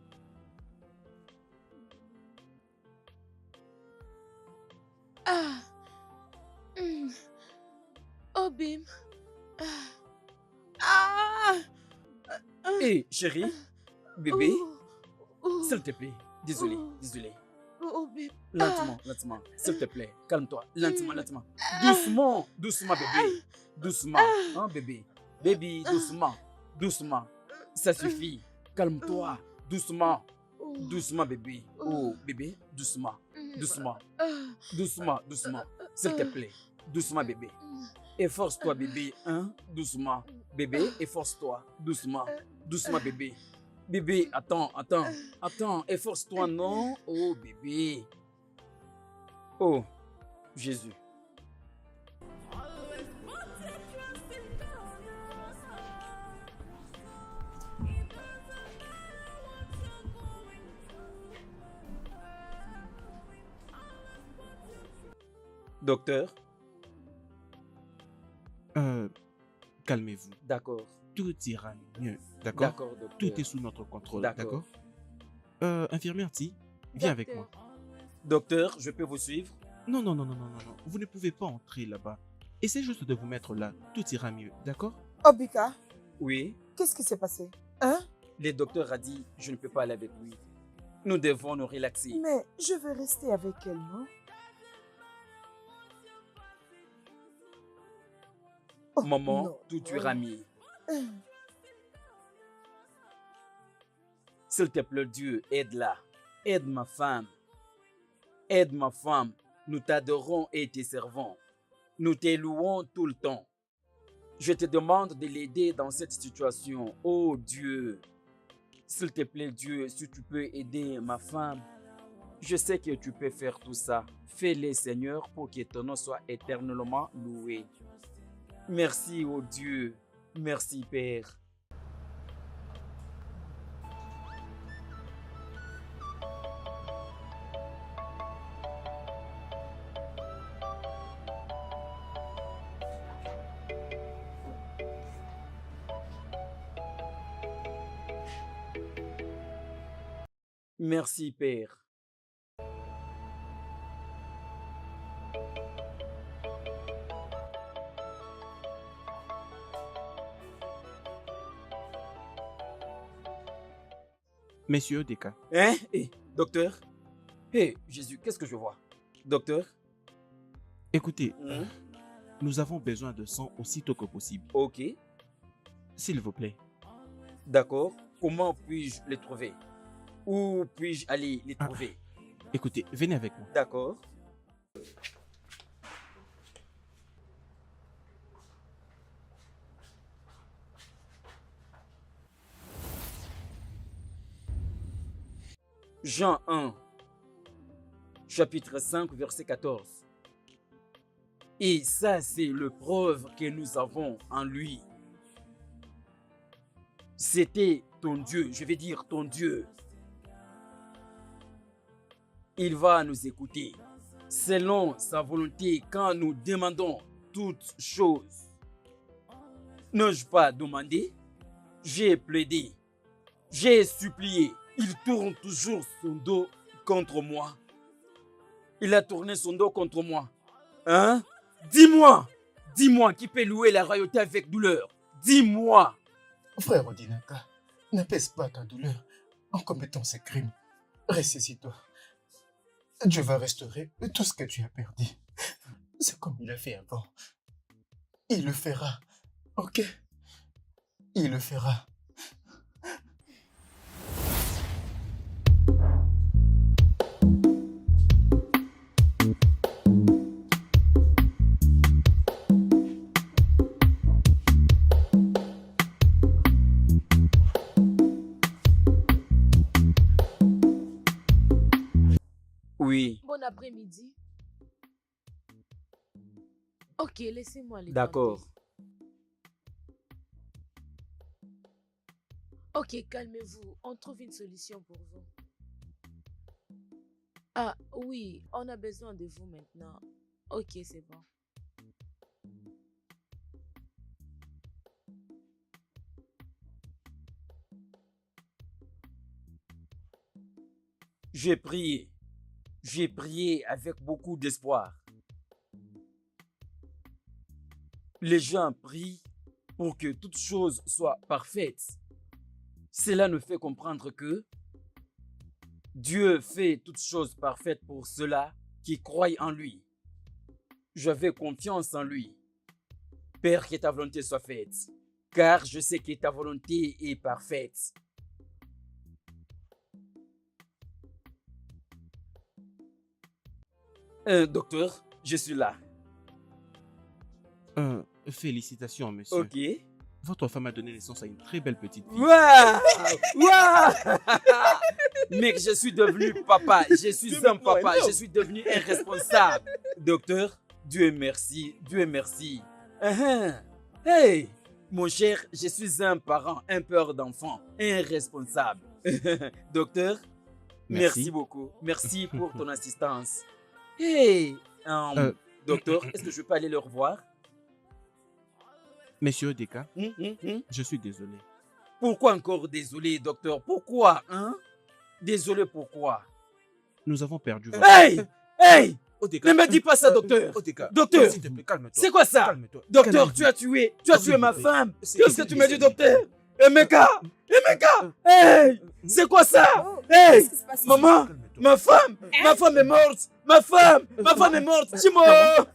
Ah! Oh Bim! Ah! Hé, chérie, bébé, Oh. s'il te plaît. Désolé, Oh. désolé. Oh Bim! Lentement, lentement. S'il te plaît, calme-toi. Lentement, lentement. Doucement, doucement, bébé. Doucement, hein, bébé. Baby, doucement, doucement. Ça suffit. Calme-toi. Doucement, doucement, bébé. Oh, bébé, doucement, doucement, doucement, doucement. S'il te plaît, doucement, bébé. Efforce-toi, bébé, hein, doucement. Bébé, efforce-toi, doucement, doucement, bébé. Bébé, attends, attends, attends, efforce-toi, non? Oh, bébé. Oh, Jésus. Docteur, Calmez-vous. d'accord. Tout ira mieux. D'accord? D'accord, docteur. Tout est sous notre contrôle. D'accord. D'accord? Infirmière Ti, viens avec moi. Docteur, je peux vous suivre? Non, non, non, non, non, non, non. Vous ne pouvez pas entrer là-bas. Essayez juste de vous mettre là. Tout ira mieux. D'accord? Obika, Oui. qu'est-ce qui s'est passé? Hein? Le docteur a dit je ne peux pas aller avec lui. Nous devons nous relaxer. Mais je veux rester avec elle, non? Oh, Maman, non. tout ira mieux. Hum. S'il te plaît, Dieu, aide-la. Aide ma femme. Aide ma femme. Nous t'adorons et te servons. Nous te louons tout le temps. Je te demande de l'aider dans cette situation. Oh Dieu. S'il te plaît, Dieu, si tu peux aider ma femme. Je sais que tu peux faire tout ça. Fais-le, Seigneur, pour que ton nom soit éternellement loué. Merci, oh Dieu. Merci, Père. Merci, Père. Messieurs Deka, Hein? Docteur? Jésus, qu'est-ce que je vois? Docteur? écoutez, Hmm? nous avons besoin de sang aussitôt que possible. Ok, S'il vous plaît. d'accord. Comment puis-je les trouver? Où puis-je aller les Ah. trouver? Écoutez, venez avec moi. D'accord. Jean 1, chapitre 5, verset 14. Et ça, c'est le preuve que nous avons en lui. C'était ton Dieu, je vais dire ton Dieu. Il va nous écouter selon sa volonté quand nous demandons toutes choses. N'ai-je pas demandé? J'ai plaidé, j'ai supplié. Il tourne toujours son dos contre moi. Il a tourné son dos contre moi. Hein? Dis-moi qui peut louer la royauté avec douleur. Dis-moi. Frère Odinaka, n'apaise pas ta douleur en commettant ces crimes. Ressaisis-toi. Dieu va restaurer tout ce que tu as perdu. C'est comme il a fait avant. Il le fera. Ok? Il le fera. Oui, Bon après-midi. Ok, laissez-moi les d'accord. tenter. Ok, calmez-vous. On trouve une solution pour vous. Ah oui, on a besoin de vous maintenant. Ok, c'est bon. J'ai prié. J'ai prié avec beaucoup d'espoir. Les gens prient pour que toute chose soit parfaite. Cela nous fait comprendre que Dieu fait toutes choses parfaites pour ceux-là qui croient en lui. J'avais confiance en lui. Père, que ta volonté soit faite, car je sais que ta volonté est parfaite. Docteur, je suis là. Félicitations, monsieur. Ok. Votre femme a donné naissance à une très belle petite fille. Waouh! Waouh! Mec, je suis devenu papa. Je suis un papa. Je suis devenu un responsable. Docteur, Dieu merci. Dieu merci. Hey! Mon cher, je suis un parent, un père d'enfant, un responsable. Docteur, merci beaucoup. Merci pour ton assistance. Hey! Docteur, est-ce que je peux aller le revoir? Monsieur Odeka, Hum, hum, hum. je suis désolé. Pourquoi encore désolé, docteur? Pourquoi, hein? Désolé, pourquoi? Nous avons perdu votre... Hey! Hey! Odeka, Ne me dis pas ça, docteur! Odeka, Docteur! s'il te plaît, calme-toi. C'est quoi ça? Calme-toi. Docteur, Calme-toi. tu as tué ma Calme-toi. femme! C'est- Qu'est-ce que tu me dis, c'est- docteur? Emeka! Emeka! Hey! C'est quoi ça? Oh, Hey! qu'est-ce qui se passe ici? Maman! Calme-toi. Ma femme! Ma femme est morte! Ma femme est morte! Dis-moi!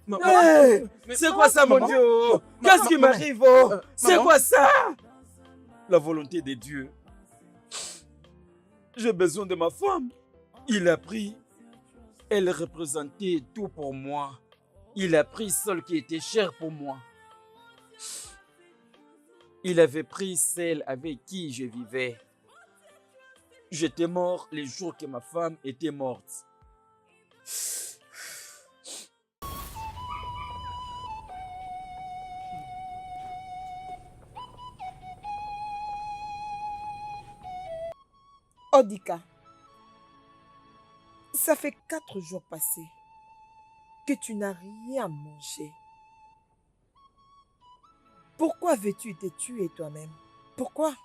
Maman. Hey! Mais- C'est quoi ça, mon Maman. Dieu? Qu'est-ce qui Maman. m'arrive? Oh? C'est Maman. quoi ça? La volonté de Dieu. J'ai besoin de ma femme. Il a pris. Elle représentait tout pour moi. Il a pris celle qui était chère pour moi. Il avait pris celle avec qui je vivais. J'étais mort les jours que ma femme était morte. Odika, ça fait 4 jours passés que tu n'as rien mangé. Pourquoi veux-tu te tuer toi-même? Pourquoi?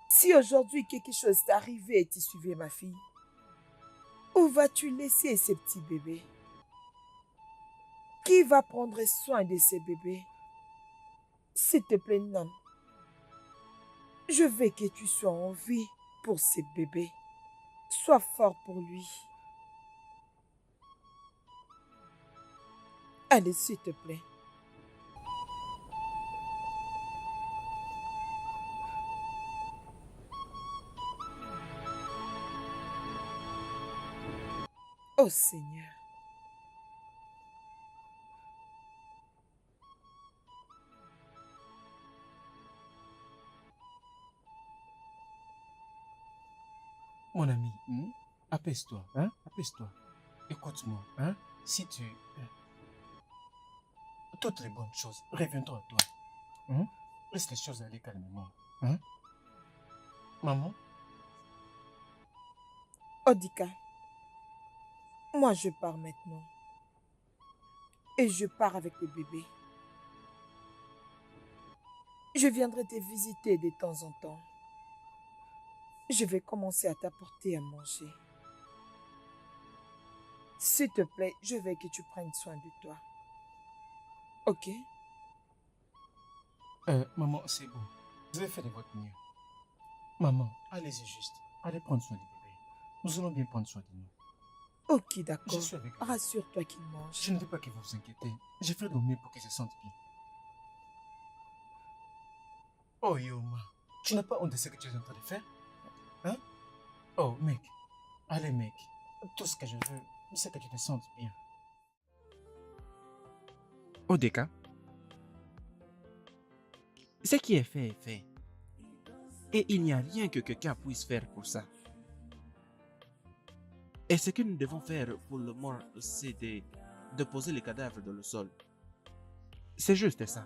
Si aujourd'hui quelque chose t'est arrivé et tu suivais ma fille, où vas-tu laisser ces petits bébés? Qui va prendre soin de ces bébés? S'il te plaît, non. Je veux que tu sois en vie pour ces bébés. Sois fort pour lui. Allez, s'il te plaît. Oh Seigneur. Mon ami, apaise-toi, hein? Apaise-toi. Écoute-moi, hein? Si tu... toutes les bonnes choses reviendront à toi. Hein? Laisse les choses aller calmement. Hein? Maman? Odika, moi je pars maintenant. Et je pars avec le bébé. Je viendrai te visiter de temps en temps. Je vais commencer à t'apporter à manger. S'il te plaît, je veux que tu prennes soin de toi. Ok? Maman, c'est bon. Vous avez fait de votre mieux. Maman, allez-y juste. Allez prendre soin du bébé. Nous allons bien prendre soin de nous. Ok, Je d'accord. suis avec vous. Rassure-toi qu'il mange. Je ne veux pas que vous vous inquiétez. Je ferai de mon mieux pour qu'il se sente bien. Oh Yoma, tu n'as pas honte de ce que tu es en train de faire? Hein? Oh mec, allez mec, tout ce que je veux, c'est que tu te sentes bien. Odeka, ce qui est fait est fait. Et il n'y a rien que quelqu'un puisse faire pour ça. Et ce que nous devons faire pour le mort, c'est de poser les cadavres dans le sol. C'est juste ça.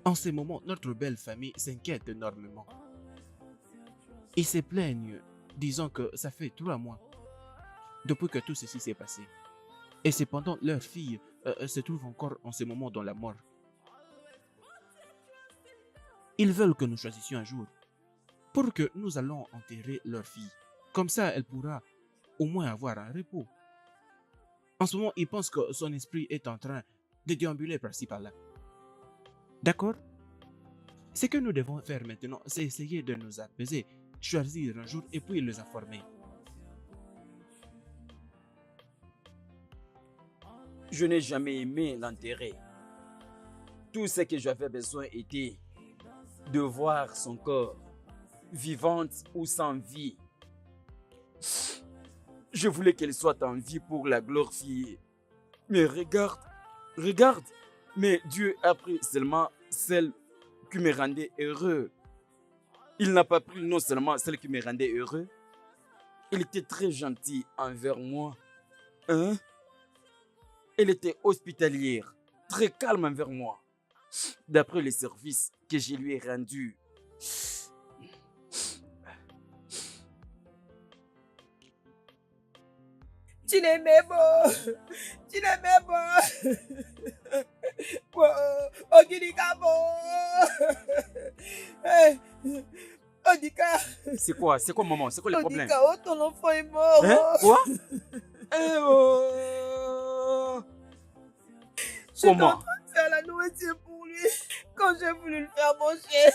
En ce moment, notre belle famille s'inquiète énormément. Ils se plaignent, disant que ça fait 3 mois depuis que tout ceci s'est passé. Et cependant, leur fille se trouve encore en ce moment dans la mort. Ils veulent que nous choisissions un jour pour que nous allons enterrer leur fille. Comme ça, elle pourra au moins avoir un repos. En ce moment, ils pensent que son esprit est en train de déambuler par-ci par-là. D'accord? Ce que nous devons faire maintenant, c'est essayer de nous apaiser, choisir un jour et puis les informer. Je n'ai jamais aimé l'enterrer. Tout ce que j'avais besoin était de voir son corps, vivante ou sans vie. Je voulais qu'elle soit en vie pour la glorifier. Mais regarde, regarde, mais Dieu a pris seulement celle qui me rendait heureux. Il n'a pas pris non seulement celle qui me rendait heureux, il était très gentil envers moi. Hein? Elle était hospitalière, très calme envers moi, d'après les services que je lui ai rendus. Tu l'aimais beau. Tu l'aimais beau. Ogilikabo. Odika. C'est quoi maman? C'est quoi le problème? Odika, oh, ton enfant est mort. Hein? Quoi? Eh oh! J'étais en Comment? train de faire la nourriture pour lui. Quand j'ai voulu le faire manger,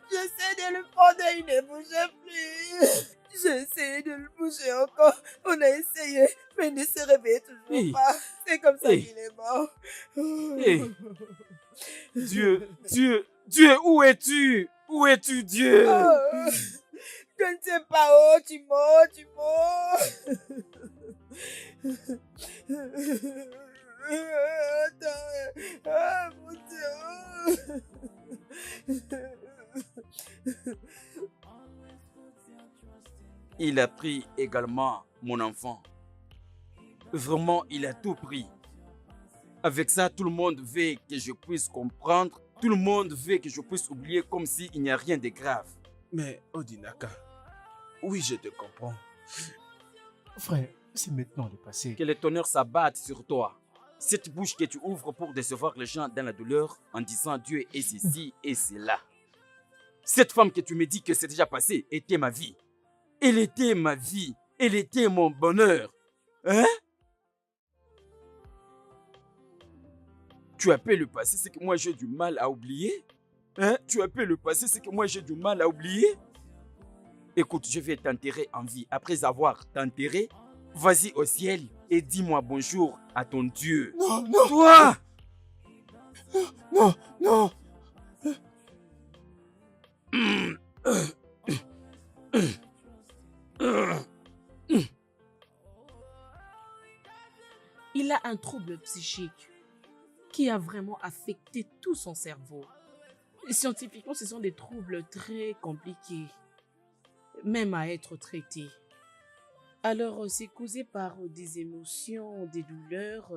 j'essaie de le prendre et il ne bougeait plus. J'ai essayé de le bouger encore. On a essayé, mais il ne se réveillait toujours Hey. pas. C'est comme ça Hey. qu'il est mort. Hey. Dieu, où es-tu? Où es-tu, Dieu? Oh, je ne sais pas où tu mords. Attends, ah, mon Dieu. Il a pris également mon enfant. Vraiment, il a tout pris. Avec ça, tout le monde veut que je puisse comprendre. Tout le monde veut que je puisse oublier comme s'il n'y a rien de grave. Mais Odinaka, oui, je te comprends. Frère, c'est maintenant le passé. Que le tonnerre s'abatte sur toi. Cette bouche que tu ouvres pour décevoir les gens dans la douleur en disant Dieu est ceci et cela. Cette femme que tu me dis que c'est déjà passé était ma vie. Elle était ma vie. Elle était mon bonheur. Hein? Tu appelles le passé ce que moi j'ai du mal à oublier? Hein? Tu appelles le passé ce que moi j'ai du mal à oublier? Écoute, je vais t'enterrer en vie. Après avoir t'enterré, vas-y au ciel et dis-moi bonjour à ton Dieu. Non, non, Toi! non, non. Il a un trouble psychique qui a vraiment affecté tout son cerveau. Scientifiquement, ce sont des troubles très compliqués, même à être traités. Alors, c'est causé par des émotions, des douleurs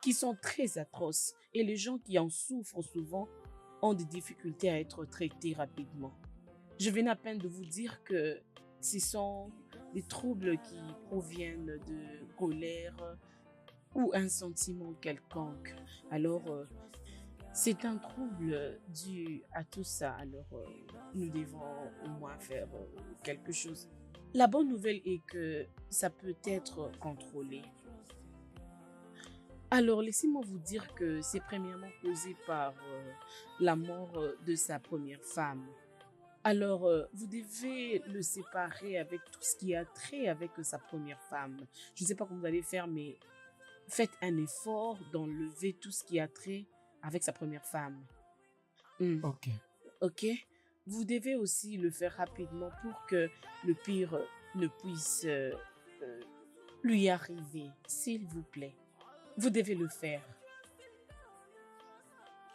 qui sont très atroces. Et les gens qui en souffrent souvent ont des difficultés à être traités rapidement. Je viens à peine de vous dire que ce sont des troubles qui proviennent de colère ou un sentiment quelconque. Alors, c'est un trouble dû à tout ça. Alors, nous devons au moins faire quelque chose. La bonne nouvelle est que ça peut être contrôlé. Alors, laissez-moi vous dire que c'est premièrement causé par la mort de sa première femme. Alors, vous devez le séparer avec tout ce qui a trait avec sa première femme. Je ne sais pas comment vous allez faire, mais faites un effort d'enlever tout ce qui a trait avec sa première femme. Ok. Ok? Vous devez aussi le faire rapidement pour que le pire ne puisse lui arriver. S'il vous plaît. Vous devez le faire.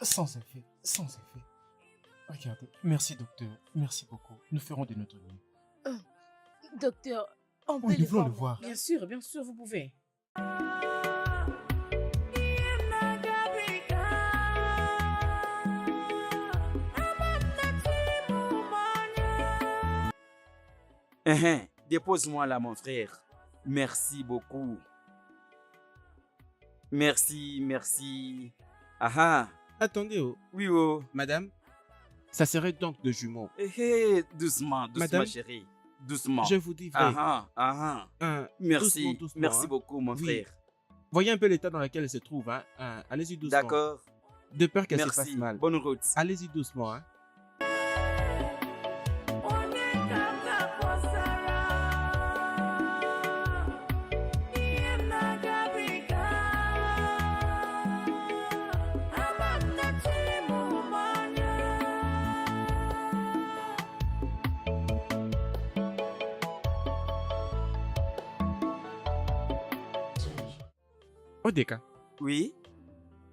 Sans effet, sans effet. Regardez, merci docteur, merci beaucoup. Nous ferons de notre mieux. Docteur, on peut Oui, nous voulons le voir. voir. Bien sûr, vous pouvez. Dépose-moi là, mon frère. Merci beaucoup. Merci. Ah. Attendez, oh, Oui, oh. madame, ça serait donc de jumeaux. Doucement, Madame, chérie. Doucement. Je vous dis vrai. Merci. Doucement, Merci hein. beaucoup, mon Oui. frère. Voyez un peu l'état dans lequel elle se trouve. Hein. Allez-y doucement. D'accord. De peur qu'elle se Merci. fasse mal. Bonne route. Allez-y doucement. Hein. Odeka, Oui.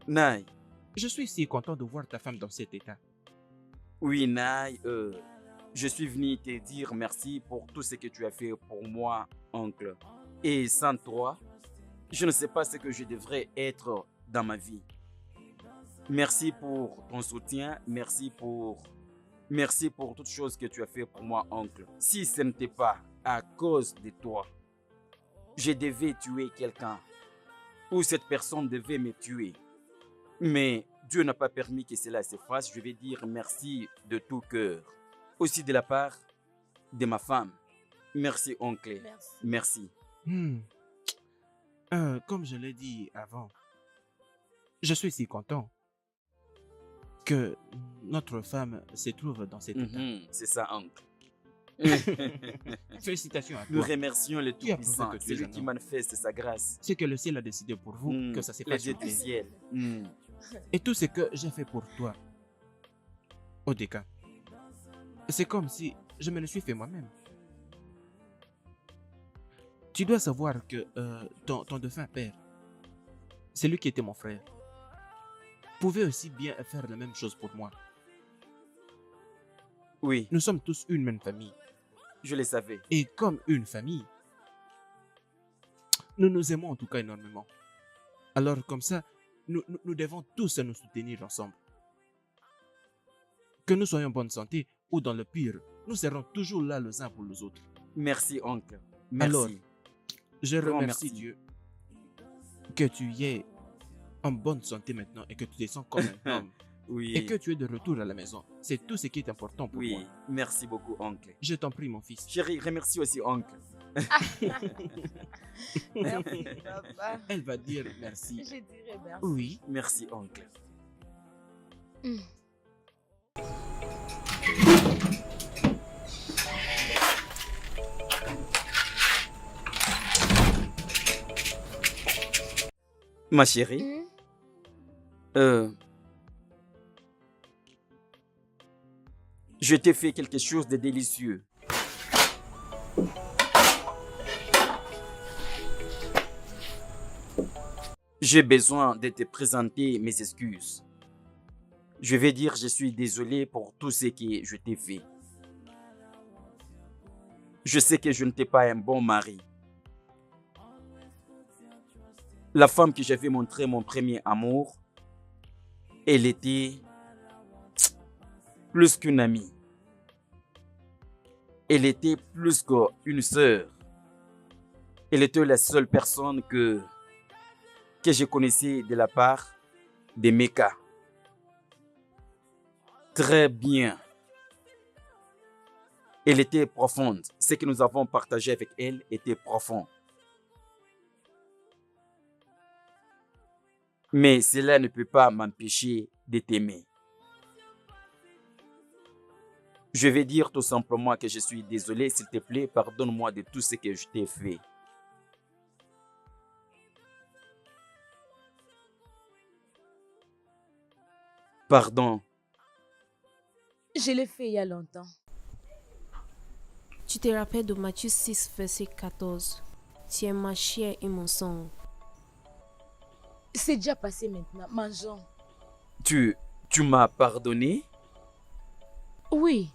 Naï. je suis si content de voir ta femme dans cet état. Oui, Naï. Je suis venu te dire merci pour tout ce que tu as fait pour moi, oncle. Et sans toi, je ne sais pas ce que je devrais être dans ma vie. Merci pour ton soutien. Merci pour toutes choses que tu as fait pour moi, oncle. Si ce n'était pas à cause de toi, je devais tuer quelqu'un, ou cette personne devait me tuer. Mais Dieu n'a pas permis que cela se fasse. Je vais dire merci de tout cœur. Aussi de la part de ma femme. Merci, oncle. Merci. Merci. Hmm. Comme je l'ai dit avant, je suis si content que notre femme se trouve dans cet état. C'est ça, oncle. Félicitations à Nous toi. remercions le Tu as prouvé Tout-Puissant. que tu C'est es lui un qui homme. manifeste sa grâce. C'est que le ciel a décidé pour vous que ça se Le fasse. Dieu sur du terre. ciel. Et tout ce que j'ai fait pour toi, Odeka, c'est comme si je me le suis fait moi-même. Tu dois savoir que ton défunt père, celui qui était mon frère, pouvait aussi bien faire la même chose pour moi. Oui, Nous sommes tous une même famille. je le savais. Et comme une famille, nous nous aimons en tout cas énormément. Alors comme ça, nous devons tous nous soutenir ensemble. Que nous soyons en bonne santé ou dans le pire, nous serons toujours là les uns pour les autres. Merci, oncle. Merci. Alors, je Grand remercie merci. Dieu que tu es en bonne santé maintenant et que tu te sens comme un homme Oui. et que tu es de retour à la maison. C'est tout ce qui est important pour Oui, moi. merci beaucoup, oncle. Je t'en prie, mon fils. Chérie, remercie aussi, oncle. Merci, papa. Elle va dire merci. Je dirais merci. Oui. Merci, oncle. Ma chérie, je t'ai fait quelque chose de délicieux. J'ai besoin de te présenter mes excuses. Je vais dire je suis désolé pour tout ce que je t'ai fait. Je sais que je n'étais pas un bon mari. La femme que j'avais montré mon premier amour, elle était plus qu'une amie. Elle était plus qu'une sœur. Elle était la seule personne que je connaissais de la part de Meka. Très bien. Elle était profonde. Ce que nous avons partagé avec elle était profond. Mais cela ne peut pas m'empêcher de t'aimer. Je vais dire tout simplement que je suis désolé. S'il te plaît, pardonne-moi de tout ce que je t'ai fait. Pardon. Je l'ai fait il y a longtemps. Tu te rappelles de Matthieu 6, verset 14. Tu es ma chair et mon sang. C'est déjà passé maintenant. Mangeons. Tu m'as pardonné? Oui.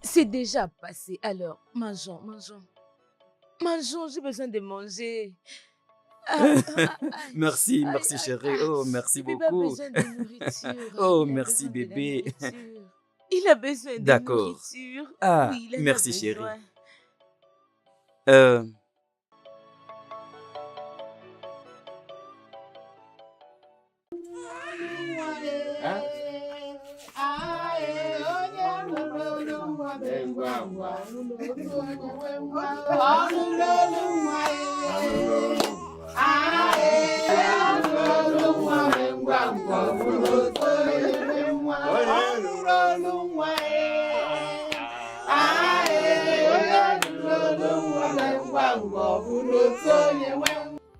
C'est déjà passé. Alors, mangeons, mangeons. Mangeons, j'ai besoin de manger. Merci, Aïe, merci aïe, chérie. aïe. Oh, merci Bébé a beaucoup. besoin de nourriture. Oh, Il a merci, besoin de la bébé. nourriture. Il a besoin de D'accord. nourriture. Ah, Oui, il en a merci, besoin. chérie.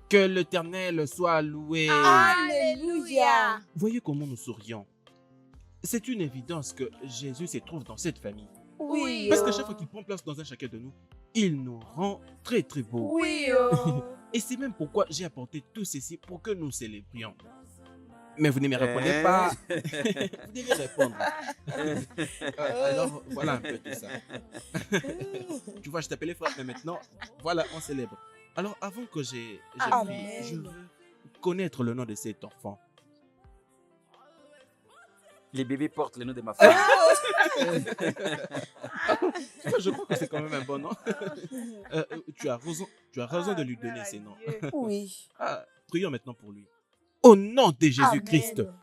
Que l'Éternel soit loué. Alléluia. Voyez comment nous sourions. C'est une évidence que Jésus se trouve dans cette famille. Oui. Parce que chaque fois qu'il prend place dans un chacun de nous, il nous rend très très beaux. Oui. Et c'est même pourquoi j'ai apporté tout ceci pour que nous célébrions. Mais vous ne me répondez pas. Vous devez répondre. Alors, voilà un peu tout ça. Tu vois, je t'appelais frère, mais maintenant, voilà, on célèbre. Alors, avant que j'ai Amen. je veux connaître le nom de cet enfant. Les bébés portent le nom de ma femme. Je crois que c'est quand même un bon nom. Tu as raison de lui donner ces noms. Oui. Prions maintenant pour lui. Au nom de Jésus-Christ. Amen.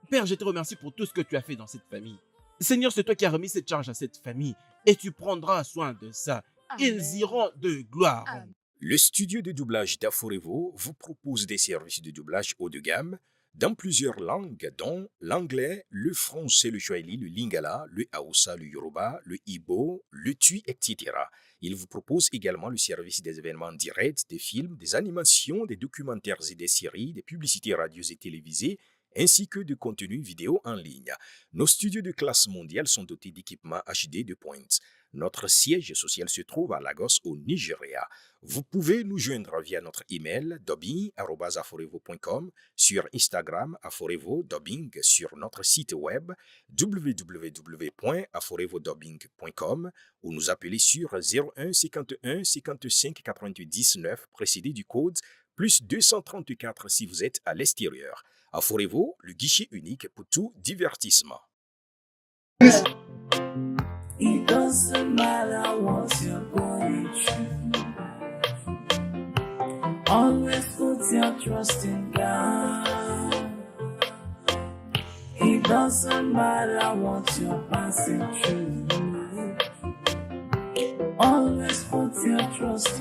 Père, je te remercie pour tout ce que tu as fait dans cette famille. Seigneur, c'est toi qui as remis cette charge à cette famille et tu prendras soin de ça. Ils iront de gloire. Amen. Le studio de doublage d'Aforevo vous propose des services de doublage haut de gamme dans plusieurs langues, dont l'anglais, le français, le swahili, le lingala, le haoussa, le yoruba, le igbo, le tui, etc. Il vous propose également le service des événements directs, des films, des animations, des documentaires et des séries, des publicités radio et télévisées, ainsi que de contenus vidéo en ligne. Nos studios de classe mondiale sont dotés d'équipements HD de pointe. Notre siège social se trouve à Lagos, au Nigeria. Vous pouvez nous joindre via notre email dubbing@aforevo.com, sur Instagram aforevo-dubbing, sur notre site web www.aforevodubbing.com ou nous appeler sur 01 51 55 99 précédé du code plus 234 si vous êtes à l'extérieur. Aforevo, le guichet unique pour tout divertissement. It doesn't matter what you're going through. Always put your trust in God. It doesn't matter what you're passing through. Always put your trust